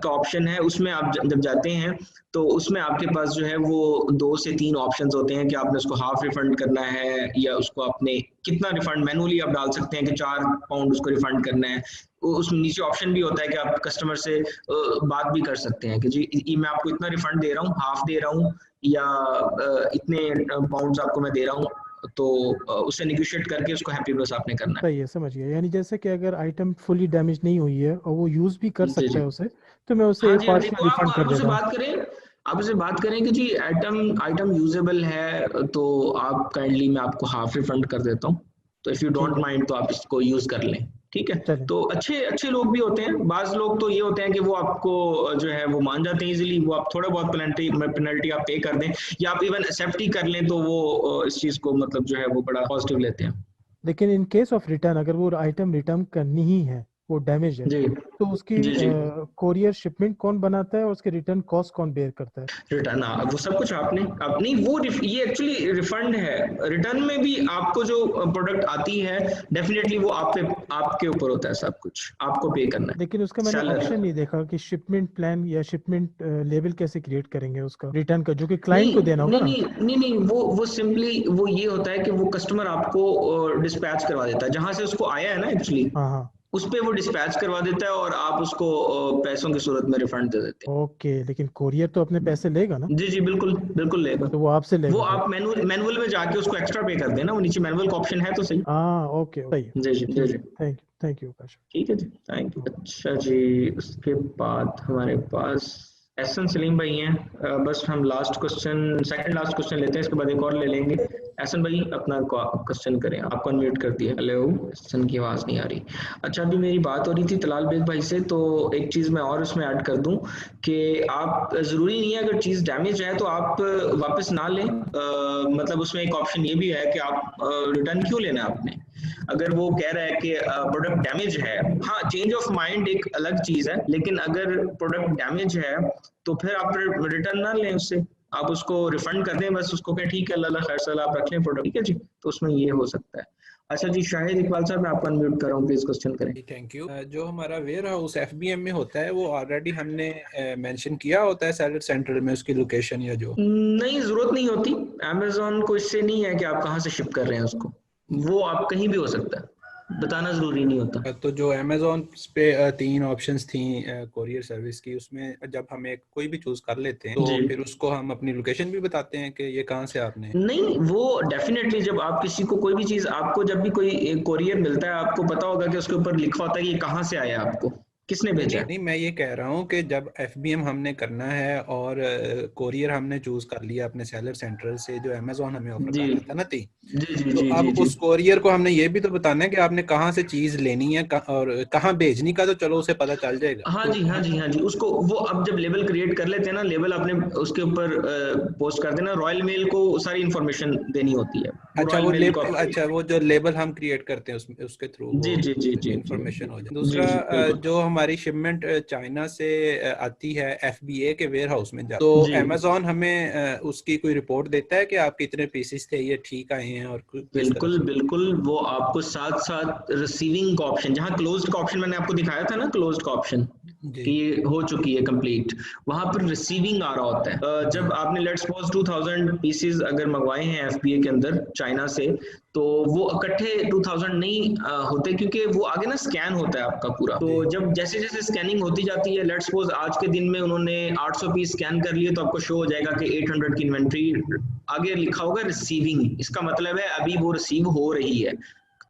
का ऑप्शन है उसमें आप जब जाते हैं तो उसमें आपके पास जो है वो 2 से 3 ऑप्शंस होते हैं कि आपने उसको हाफ रिफंड करना है या उसको आपने कितना रिफंड मैनुअली आप डाल सकते हैं कि 4 पाउंड उसको रिफंड करना है। उसमें नीचे ऑप्शन भी होता है कि आप कस्टमर से बात भी कर सकते हैं कि जी मैं आपको इतना रिफंड दे रहा हूँ, हाफ दे रहा हूँ, या इतने पाउंड्स आपको मैं दे रहा हूँ, तो उससे निगोशिएट करके उसको हैप्पी बस आपने करना सही है, समझ गया। यानी जैसे कि अगर आइटम फुली डैमेज नहीं हुई है और वो यूज भी कर है। जी सकता जी है उसे, तो मैं उसे हाँ एक जी हाँ जी, पार्शियल तो रिफंड कर आप उससे देता हूँ। बात करें, आप उससे बात करें कि जी आइटम यूजेबल है तो आप काइंडली मैं आपको हाफ रिफंड कर देता हूँ, तो इफ यू ठीक डोंट है, माइंड तो आप इसको यूज कर लें। ठीक है, चलें। तो अच्छे अच्छे लोग भी होते हैं। बाज लोग तो ये होते हैं कि वो आपको जो है वो मान जाते हैं इजीली, वो आप थोड़ा बहुत पेनल्टी आप पे कर दें या आप इवन एक्सेप्ट ही कर लें, तो वो इस चीज को मतलब जो है वो बड़ा पॉजिटिव लेते हैं। लेकिन इन केस ऑफ रिटर्न, अगर वो आइटम रिटर्न करनी ही है, वो डैमेज है, जी तो उसकी जी जी कोरियर शिपमेंट कौन बनाता है और उसके रिटर्न कॉस्ट कौन बेयर करता है? रिटर्न, हाँ वो सब कुछ आपने आप नहीं, वो ये एक्चुअली रिफंड है। रिटर्न में भी आपको जो प्रोडक्ट आती है डेफिनेटली वो आप पे आपके ऊपर होता है, सब कुछ आपको पे करना है। लेकिन उसका मैंने सेलर ऑप्शन नहीं देखा कि शिपमेंट प्लान या शिपमेंट लेवल कैसे क्रिएट करेंगे उसका रिटर्न का, जो कि क्लाइंट नहीं को देना होगा नहीं ना। नहीं नहीं नहीं, वो सिंपली वो ये होता है कि वो कस्टमर आपको डिस्पैच करवा देता है जहां से उसको आया है ना एक्चुअली, हाँ हाँ, उस पे वो डिस्पैच करवा देता है और आप उसको पैसों की सूरत में रिफंड दे देते ओके, लेकिन कोरियर तो अपने पैसे लेगा ना, हैं। जी जी बिल्कुल बिल्कुल लेगा। तो वो आपसे वो लेगा फिर। आप मैनुअल में जाके उसको एक्स्ट्रा पे कर देना, वो नीचे मैनुअल का ऑप्शन है तो सही। हाँ ओके, सही है। जी जी जी ठीक जी है, थैंक यू आकाश। ठीक है जी, थैंक यू। अच्छा जी, उसके बाद हमारे पास एहसन सलीम भाई हैं। बस हम सेकंड लास्ट क्वेश्चन लेते हैं, इसके बाद एक और ले लेंगे। एहसन भाई अपना क्वेश्चन करें, आपको अनम्यूट कर दिया। हेलो, एहसन की आवाज़ नहीं आ रही। अच्छा, अभी मेरी बात हो रही थी तलाल बेग भाई से, तो एक चीज़ मैं और उसमें ऐड कर दूं कि आप ज़रूरी नहीं है अगर चीज़ डैमेज है तो आप वापस ना लें। मतलब उसमें एक ऑप्शन ये भी है कि आप रिटर्न क्यों लेना है आपने। अगर वो कह रहा है कि प्रोडक्ट डैमेज है, हाँ चेंज ऑफ माइंड एक अलग चीज है, लेकिन अगर प्रोडक्ट डैमेज है तो फिर आप रिटर्न ना लें उससे, आप उसको रिफंड कर दें, बस उसको कहें ठीक है अल्लाह खैर सलाह आप रख लें प्रोडक्ट, ठीक है जी। तो उसमें ये हो सकता है। अच्छा जी, शाहिद इकबाल साहब मैं आपको अनम्यूट कर रहा हूँ, प्लीज क्वेश्चन करें। Thank you. जो हमारा वेयर हाउस एफबीएम में होता है वो ऑलरेडी हमने मेंशन किया होता है सेलर सेंटर में उसकी लोकेशन, या जो नहीं जरूरत नहीं होती, अमेज़न को इससे नहीं है कि आप कहाँ से शिप कर रहे हैं उसको, वो आप कहीं भी हो सकता है, बताना जरूरी नहीं होता। तो जो अमेज़न पे 3 ऑप्शंस थी कोरियर सर्विस की, उसमें जब हम एक कोई भी चूज कर लेते हैं तो फिर उसको हम अपनी लोकेशन भी बताते हैं कि ये कहाँ से आपने। नहीं, वो डेफिनेटली जब आप किसी को कोई भी चीज, आपको जब भी कोई कोरियर मिलता है आपको पता होगा कि उसके ऊपर लिखा होता है कि ये कहाँ से आया, आपको किसने भेजा। नहीं, मैं ये कह रहा हूँ कि जब एफबीएम हमने करना है और कोरियर हमने चूज कर लिया अपने सेलर सेंटर से जो अमेज़न हमें ऑफर कर रहा था ना थी, तो अब उस कोरियर को हमने ये भी तो बताना है कि आपने कहाँ से चीज लेनी है और कहाँ भेजनी का, तो चलो उसे पता चल जाएगा। हाँ जी, हाँ जी, हाँ जी, उसको वो अब जब लेबल क्रिएट कर लेते हैं ना, लेबल आपने उसके ऊपर पोस्ट कर देना, रॉयल मेल को सारी इंफॉर्मेशन देनी होती है। अच्छा, वो लेबल, अच्छा वो जो लेबल हम क्रिएट करते हैं उसके थ्रू जी जी जी जी इंफॉर्मेशन हो जाए। दूसरा, जो हमारी शिपमेंट चाइना से आती है एफबीए के वेयर हाउस में तो अमेज़न हमें उसकी कोई रिपोर्ट देता है कि आपके इतने पीसेस थे, ये ठीक आए हैं, और बिल्कुल बिल्कुल, वो आपको साथ साथ रिसीविंग का ऑप्शन, जहाँ क्लोज्ड का ऑप्शन मैंने आपको दिखाया था ना, क्लोज्ड का ऑप्शन कि ये हो चुकी है कंप्लीट, वहां पर रिसीविंग आ रहा होता है। जब आपने लेट्स सपोज 2000 पीसेस अगर मंगवाए हैं एफबीए के अंदर चाइना से, तो वो इकट्ठे 2000 नहीं होते, क्योंकि वो आगे ना स्कैन होता है आपका पूरा। तो जब जैसे जैसे स्कैनिंग होती जाती है, लेट्स सपोज आज के दिन में उन्होंने 800 पीस स्कैन कर लिए, तो आपको शो हो जाएगा कि 800 की इन्वेंट्री, आगे लिखा होगा रिसीविंग, इसका मतलब है अभी वो रिसीव हो रही है।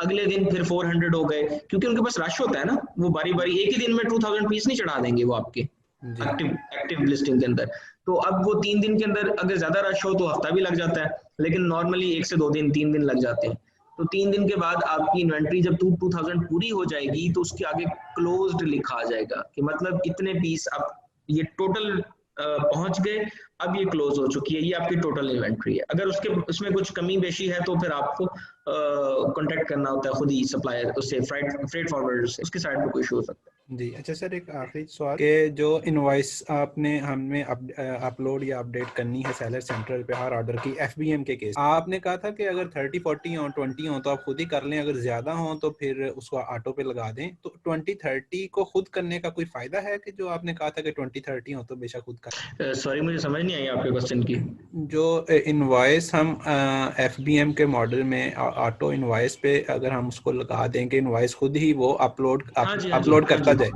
अगले दिन फिर 400 हो गए, क्योंकि उनके पास रश होता है ना, वो बारी बारी एक ही दिन में 2000 पीस नहीं चढ़ा देंगे वो आपके एक्टिव लिस्टिंग के अंदर। तो अब वो 3 दिन के अंदर अगर ज्यादा रश हो तो हफ्ता भी लग जाता है, लेकिन नॉर्मली 1 से 2 दिन 3 दिन लग जाते हैं। तो 3 दिन के बाद आपकी इन्वेंट्री जब 2000 पूरी हो जाएगी तो उसके आगे क्लोज्ड लिखा आ जाएगा, कि मतलब इतने पीस अब ये टोटल पहुंच गए, अब ये क्लोज हो चुकी है, ये आपकी टोटल इन्वेंट्री है। अगर उसमें कुछ कमी बेशी है तो फिर आपको कांटेक्ट करना होता है खुद ही सप्लायर, उससे फ्रेट फॉरवर्डर से, उसके साइड पे कोई इशू हो सकता है। जी अच्छा सर, एक आखिरी सवाल कि जो इनवॉइस हमें अपलोड या अपडेट करनी है सेलर सेंटर पे हर ऑर्डर की एफबीएम के केस, आपने कहा था कि अगर 30 40 हो 20 हो तो आप खुद ही कर लें, अगर ज्यादा हो तो फिर उसको ऑटो पे लगा दें। तो 20 30 को खुद करने का कोई फायदा है कि जो आपने कहा था कि 20 30 हो तो बेशक खुद कर। सॉरी मुझे समझ नहीं आई आपके क्वेश्चन की। जो इनवॉइस हम एफबीएम के मॉडल में ऑटो इनवॉइस पे अगर हम उसको लगा दें कि इनवॉइस खुद ही वो अपलोड करता जाए,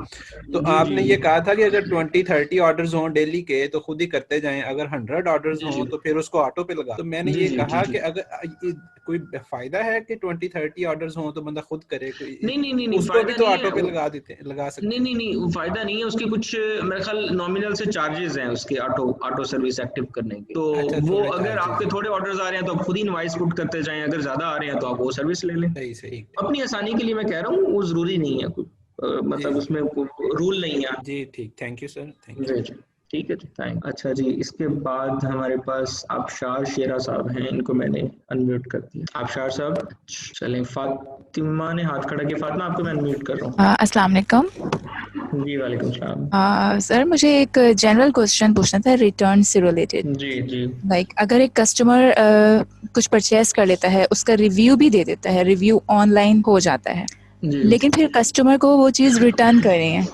तो आपने ये कहा था कि अगर 20 30 ऑर्डर्स हों डेली के तो खुद ही करते जाएं, अगर 100 ऑर्डर्स हों तो फिर उसको ऑटो पे लगा। तो मैंने ये कहा कि अगर कोई फायदा है कि 20 30 ऑर्डर्स हों तो बंदा खुद करे, नहीं उसको भी तो ऑटो पे लगा सकते। नहीं फायदा नहीं है, उसके कुछ मेरे ख्याल नॉमिनल से चार्जेस हैं उसके ऑटो सर्विस एक्टिव करने के। तो वो अगर आपके थोड़े ऑर्डर्स आ रहे हैं तो आप खुद ही इनवॉइस पुट करते जाएं, अगर ज्यादा आ रहे हैं तो आप वो सर्विस ले लें। सही अपनी आसानी के लिए मैं कह रहा हूँ, वो जरूरी नहीं है, मतलब उसमें रूल नहीं है जी। ठीक, thank you sir, thank you. ठीक है जी, थैंक। अच्छा जी, इसके बाद हमारे पास आबशार शेरा साहब हैं, इनको मैंने अनम्यूट कर दिया। आबशार साहब चलें, फातिमा ने हाथ खड़ा किया। फातिमा आपको मैं अनम्यूट कर रहा हूँ। अस्सलाम वालेकुम। जी वालेकुम सलाम। सर मुझे एक जनरल क्वेश्चन पूछना था रिटर्न से रिलेटेड। जी लाइक अगर एक कस्टमर कुछ परचेस कर लेता है, उसका रिव्यू भी दे देता है, रिव्यू ऑनलाइन हो जाता है, लेकिन फिर कस्टमर को वो चीज रिटर्न करनी है,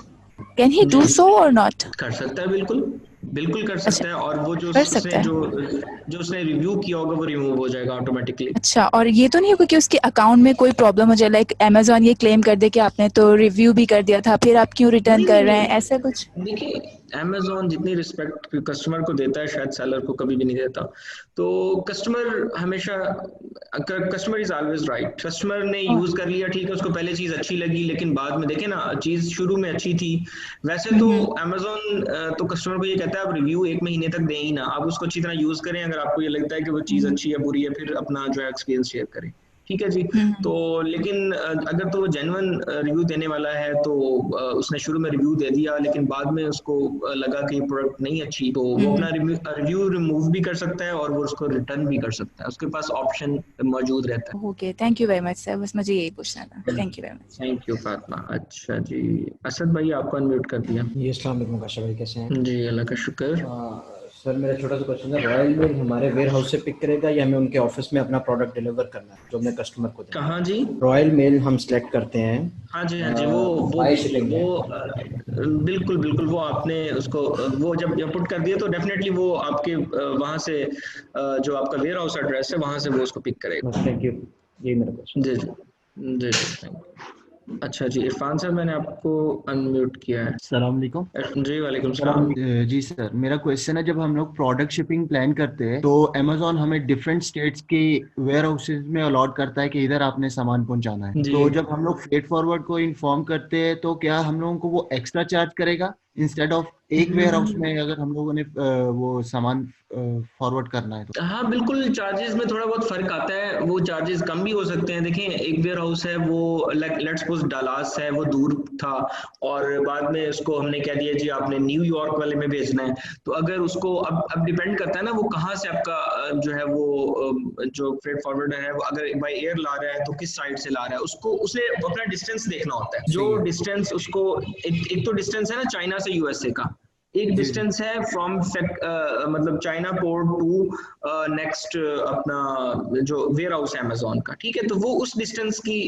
कैन ही डू सो और नॉट? कर सकता है, बिल्कुल कर सकता है, और वो जो उसने रिव्यू किया होगा वो रिमूव हो जाएगा ऑटोमेटिकली। अच्छा, और ये तो नहीं होगा कि उसके अकाउंट में कोई प्रॉब्लम हो जाए, लाइक अमेज़न ये क्लेम कर दे कि आपने तो रिव्यू भी कर दिया था, फिर आप क्यों रिटर्न कर रहे हैं, ऐसा कुछ? देखिए Amazon जितनी रिस्पेक्ट कस्टमर को देता है शायद सेलर को कभी भी नहीं देता। तो कस्टमर हमेशा, customer is always right. Customer ने यूज कर लिया, ठीक है, उसको पहले चीज अच्छी लगी, लेकिन बाद में देखे ना चीज शुरू में अच्छी थी। वैसे तो Amazon तो कस्टमर को ये कहता है आप रिव्यू 1 महीने तक दें ही ना, आप उसको अच्छी तरह यूज करें, अगर आपको ये लगता है कि वो चीज अच्छी है बुरी है फिर अपना जो है एक्सपीरियंस शेयर करें, ठीक है जी। तो लेकिन अगर तो वो जेन्युइन रिव्यू देने वाला है तो उसने शुरू में रिव्यू दे दिया लेकिन बाद में उसको लगा कि प्रोडक्ट नहीं अच्छी, तो वो अपना रिव्यू रिमूव भी कर सकता है और वो उसको रिटर्न भी कर सकता है, उसके पास ऑप्शन मौजूद रहता है। Okay, thank you very much sir, बस मुझे यही पूछना था। Thank you very much. Thank you Fatima. अच्छा जी, असद भाई आपको अनम्यूट कर दिया। जी अस्सलाम वालेकुम काशा भाई, कैसे हैं? जी अल्लाह का शुक्र। सर मेरा छोटा सा क्वेश्चन है, रॉयल मेल हमारे वेयर हाउस से पिक करेगा या हमें उनके ऑफिस में अपना प्रोडक्ट डिलीवर करना है जो हमने कस्टमर को देना है? कहाँ जी? रॉयल मेल हम सिलेक्ट करते हैं। हाँ जी हाँ जी, वो बिल्कुल बिल्कुल, वो आपने उसको वो जब पुट कर दिया तो डेफिनेटली वो आपके वहाँ से जो आपका वेयर हाउस एड्रेस है वहाँ से वो उसको पिक करेगा। थैंक यू, यही मेरा क्वेश्चन। जी जी जी थैंक यू। अच्छा जी, इरफान सर मैंने आपको अनम्यूट किया है। अस्सलाम वालेकुम। जी वालेकुम सलाम। जी सर, मेरा क्वेश्चन है, जब हम लोग प्रोडक्ट शिपिंग प्लान करते हैं तो अमेज़न हमें डिफरेंट स्टेट्स के वेयर हाउसेज में अलॉट करता है कि इधर आपने सामान पहुंचाना है, तो जब हम लोग फ्रेट फॉरवर्ड को इन्फॉर्म करते हैं तो क्या हम लोगों को वो एक्स्ट्रा चार्ज करेगा इंस्टेड ऑफ एक वेयर हाउस में अगर हम लोगों ने वो सामान फॉरवर्ड करना है तो? हाँ बिल्कुल, चार्जेस में थोड़ा बहुत फर्क आता है, वो चार्जेस कम भी हो सकते हैं। देखिए एक वेयर हाउस है वो लेट्स सपोज डलास है, वो दूर था और बाद में उसको हमने कह दिया जी आपने न्यूयॉर्क वाले में भेजना है, तो अगर उसको अब डिपेंड करता है ना वो कहाँ से आपका जो है वो जो फ्रेट फॉरवर्ड है वो अगर बाय एयर ला रहा है तो किस साइड से ला रहा है, उसको उसे अपना डिस्टेंस देखना होता है। जो डिस्टेंस उसको एक तो डिस्टेंस है ना चाइना से यूएसए का, एक डिस्टेंस है फ्रॉम मतलब चाइना पोर्ट टू नेक्स्ट अपना जो वेयर हाउस है अमेज़न का, ठीक है, तो वो उस डिस्टेंस की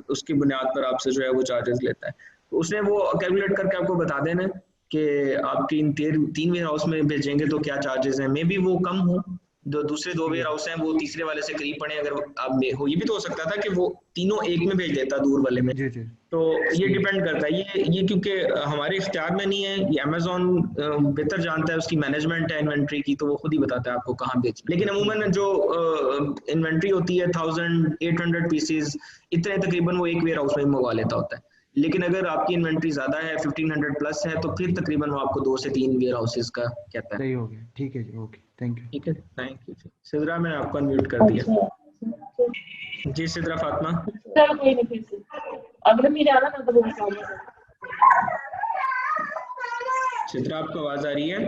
उसकी बुनियाद पर आपसे जो है वो चार्जेस लेता है। तो उसने वो कैलकुलेट करके आपको बता देना कि आपके इन 3 वेयर हाउस में भेजेंगे तो क्या चार्जेस हैं, मे बी वो कम हो, दूसरे 2 वेयर हाउस हैं वो तीसरे वाले से करीब पड़े, अगर आप हो ये भी तो हो सकता था कि वो तीनों एक में भेज देता दूर वाले में। जी जी। तो ये डिपेंड करता है, ये क्योंकि हमारे इख्तियार में नहीं है, ये अमेज़न बेहतर जानता है, उसकी मैनेजमेंट है इन्वेंट्री की, तो वो खुद ही बताता है आपको कहाँ बेच। लेकिन अमूमन जो इन्वेंट्री होती है 1800 पीसेज इतने तकरीबन वो एक वेयर हाउस में मंगवा लेता होता है। लेकिन अगर आपकी इन्वेंट्री ज्यादा है 1500 प्लस है तो फिर तकरीबन वो आपको 2 से 3 वेयर हाउसेज का कहता है। सही हो गया, ठीक है जी, ओके थैंक यू। ठीक है, थैंक यू जी। सिद्रा मैंने आपको अनम्यूट कर दिया। जी सिद्रा फातिमा। सिद्रा आपको आवाज आ रही है?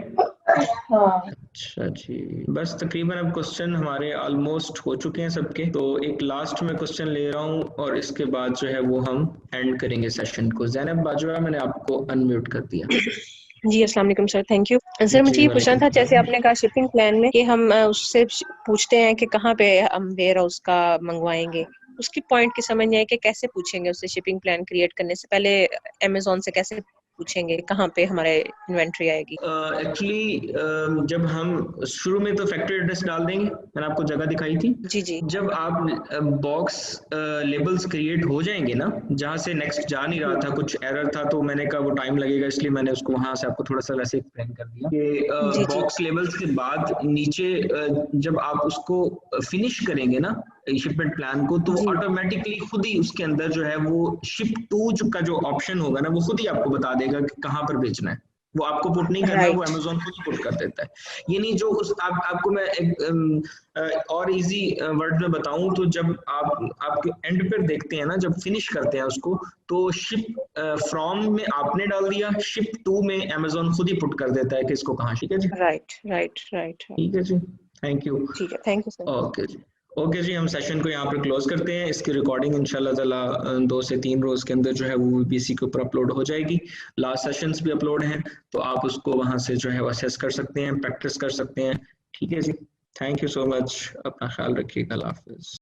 अच्छा जी, बस तकरीबन अब क्वेश्चन हमारे ऑलमोस्ट हो चुके हैं सबके, तो एक लास्ट में क्वेश्चन ले रहा हूँ और इसके बाद जो है वो हम एंड करेंगे सेशन को। ज़ैनब बाजवा मैंने आपको अनम्यूट कर दिया। जी अस्सलाम वालेकुम सर, थैंक यू सर। मुझे ये पूछना था, जैसे आपने कहा शिपिंग प्लान में कि हम उससे पूछते हैं कि कहाँ पे हम वेयर हाउस का मंगवाएंगे, उसकी पॉइंट की समझ नहीं आई कि कैसे पूछेंगे उससे शिपिंग प्लान क्रिएट करने से पहले अमेज़न से कैसे पूछेंगे कहाँ पे हमारे इन्वेंट्री आएगी? एक्चुअली जब हम शुरू में तो फैक्ट्री एड्रेस डाल देंगे, मैंने आपको जगह दिखाई थी। जी जी। जब आप बॉक्स लेबल्स क्रिएट हो जाएंगे ना, जहाँ से नेक्स्ट जा नहीं रहा था, कुछ एरर था, तो मैंने कहा वो टाइम लगेगा, इसलिए मैंने उसको वहां से आपको थोड़ा सा वैसे एक्सप्लेन कर दिया कि बॉक्स लेबल्स के बाद नीचे जब आप उसको फिनिश करेंगे ना शिपमेंट प्लान को, तो वो ऑटोमेटिकली खुद ही उसके अंदर जो है वो शिप टू का जो ऑप्शन होगा ना वो खुद ही आपको बता देगा कि कहाँ पर बेचना है। वो आपको पुट नहीं करना है, वो अमेज़न खुद ही पुट कर देता है। ये नहीं जो आपको मैं एक और इजी वर्ड में बताऊं तो जब आपके एंड पर देखते हैं ना, जब फिनिश करते हैं उसको, तो शिप फ्रॉम में आपने डाल दिया, शिप टू में अमेज़न खुद ही पुट कर देता है कि इसको कहाँ। ठीक है जी? राइट। ठीक है जी, थैंक यू। ठीक है, थैंक यू सर। ओके जी, हम सेशन को यहाँ पर क्लोज करते हैं। इसकी रिकॉर्डिंग इंशाल्लाह ताला 2 से 3 रोज के अंदर जो है वो VPC के ऊपर अपलोड हो जाएगी। लास्ट सेशंस भी अपलोड हैं, तो आप उसको वहाँ से जो है असेस कर सकते हैं, प्रैक्टिस कर सकते हैं। ठीक है जी, थैंक यू सो मच, अपना ख्याल रखिएगा, अल्लाह हाफिज।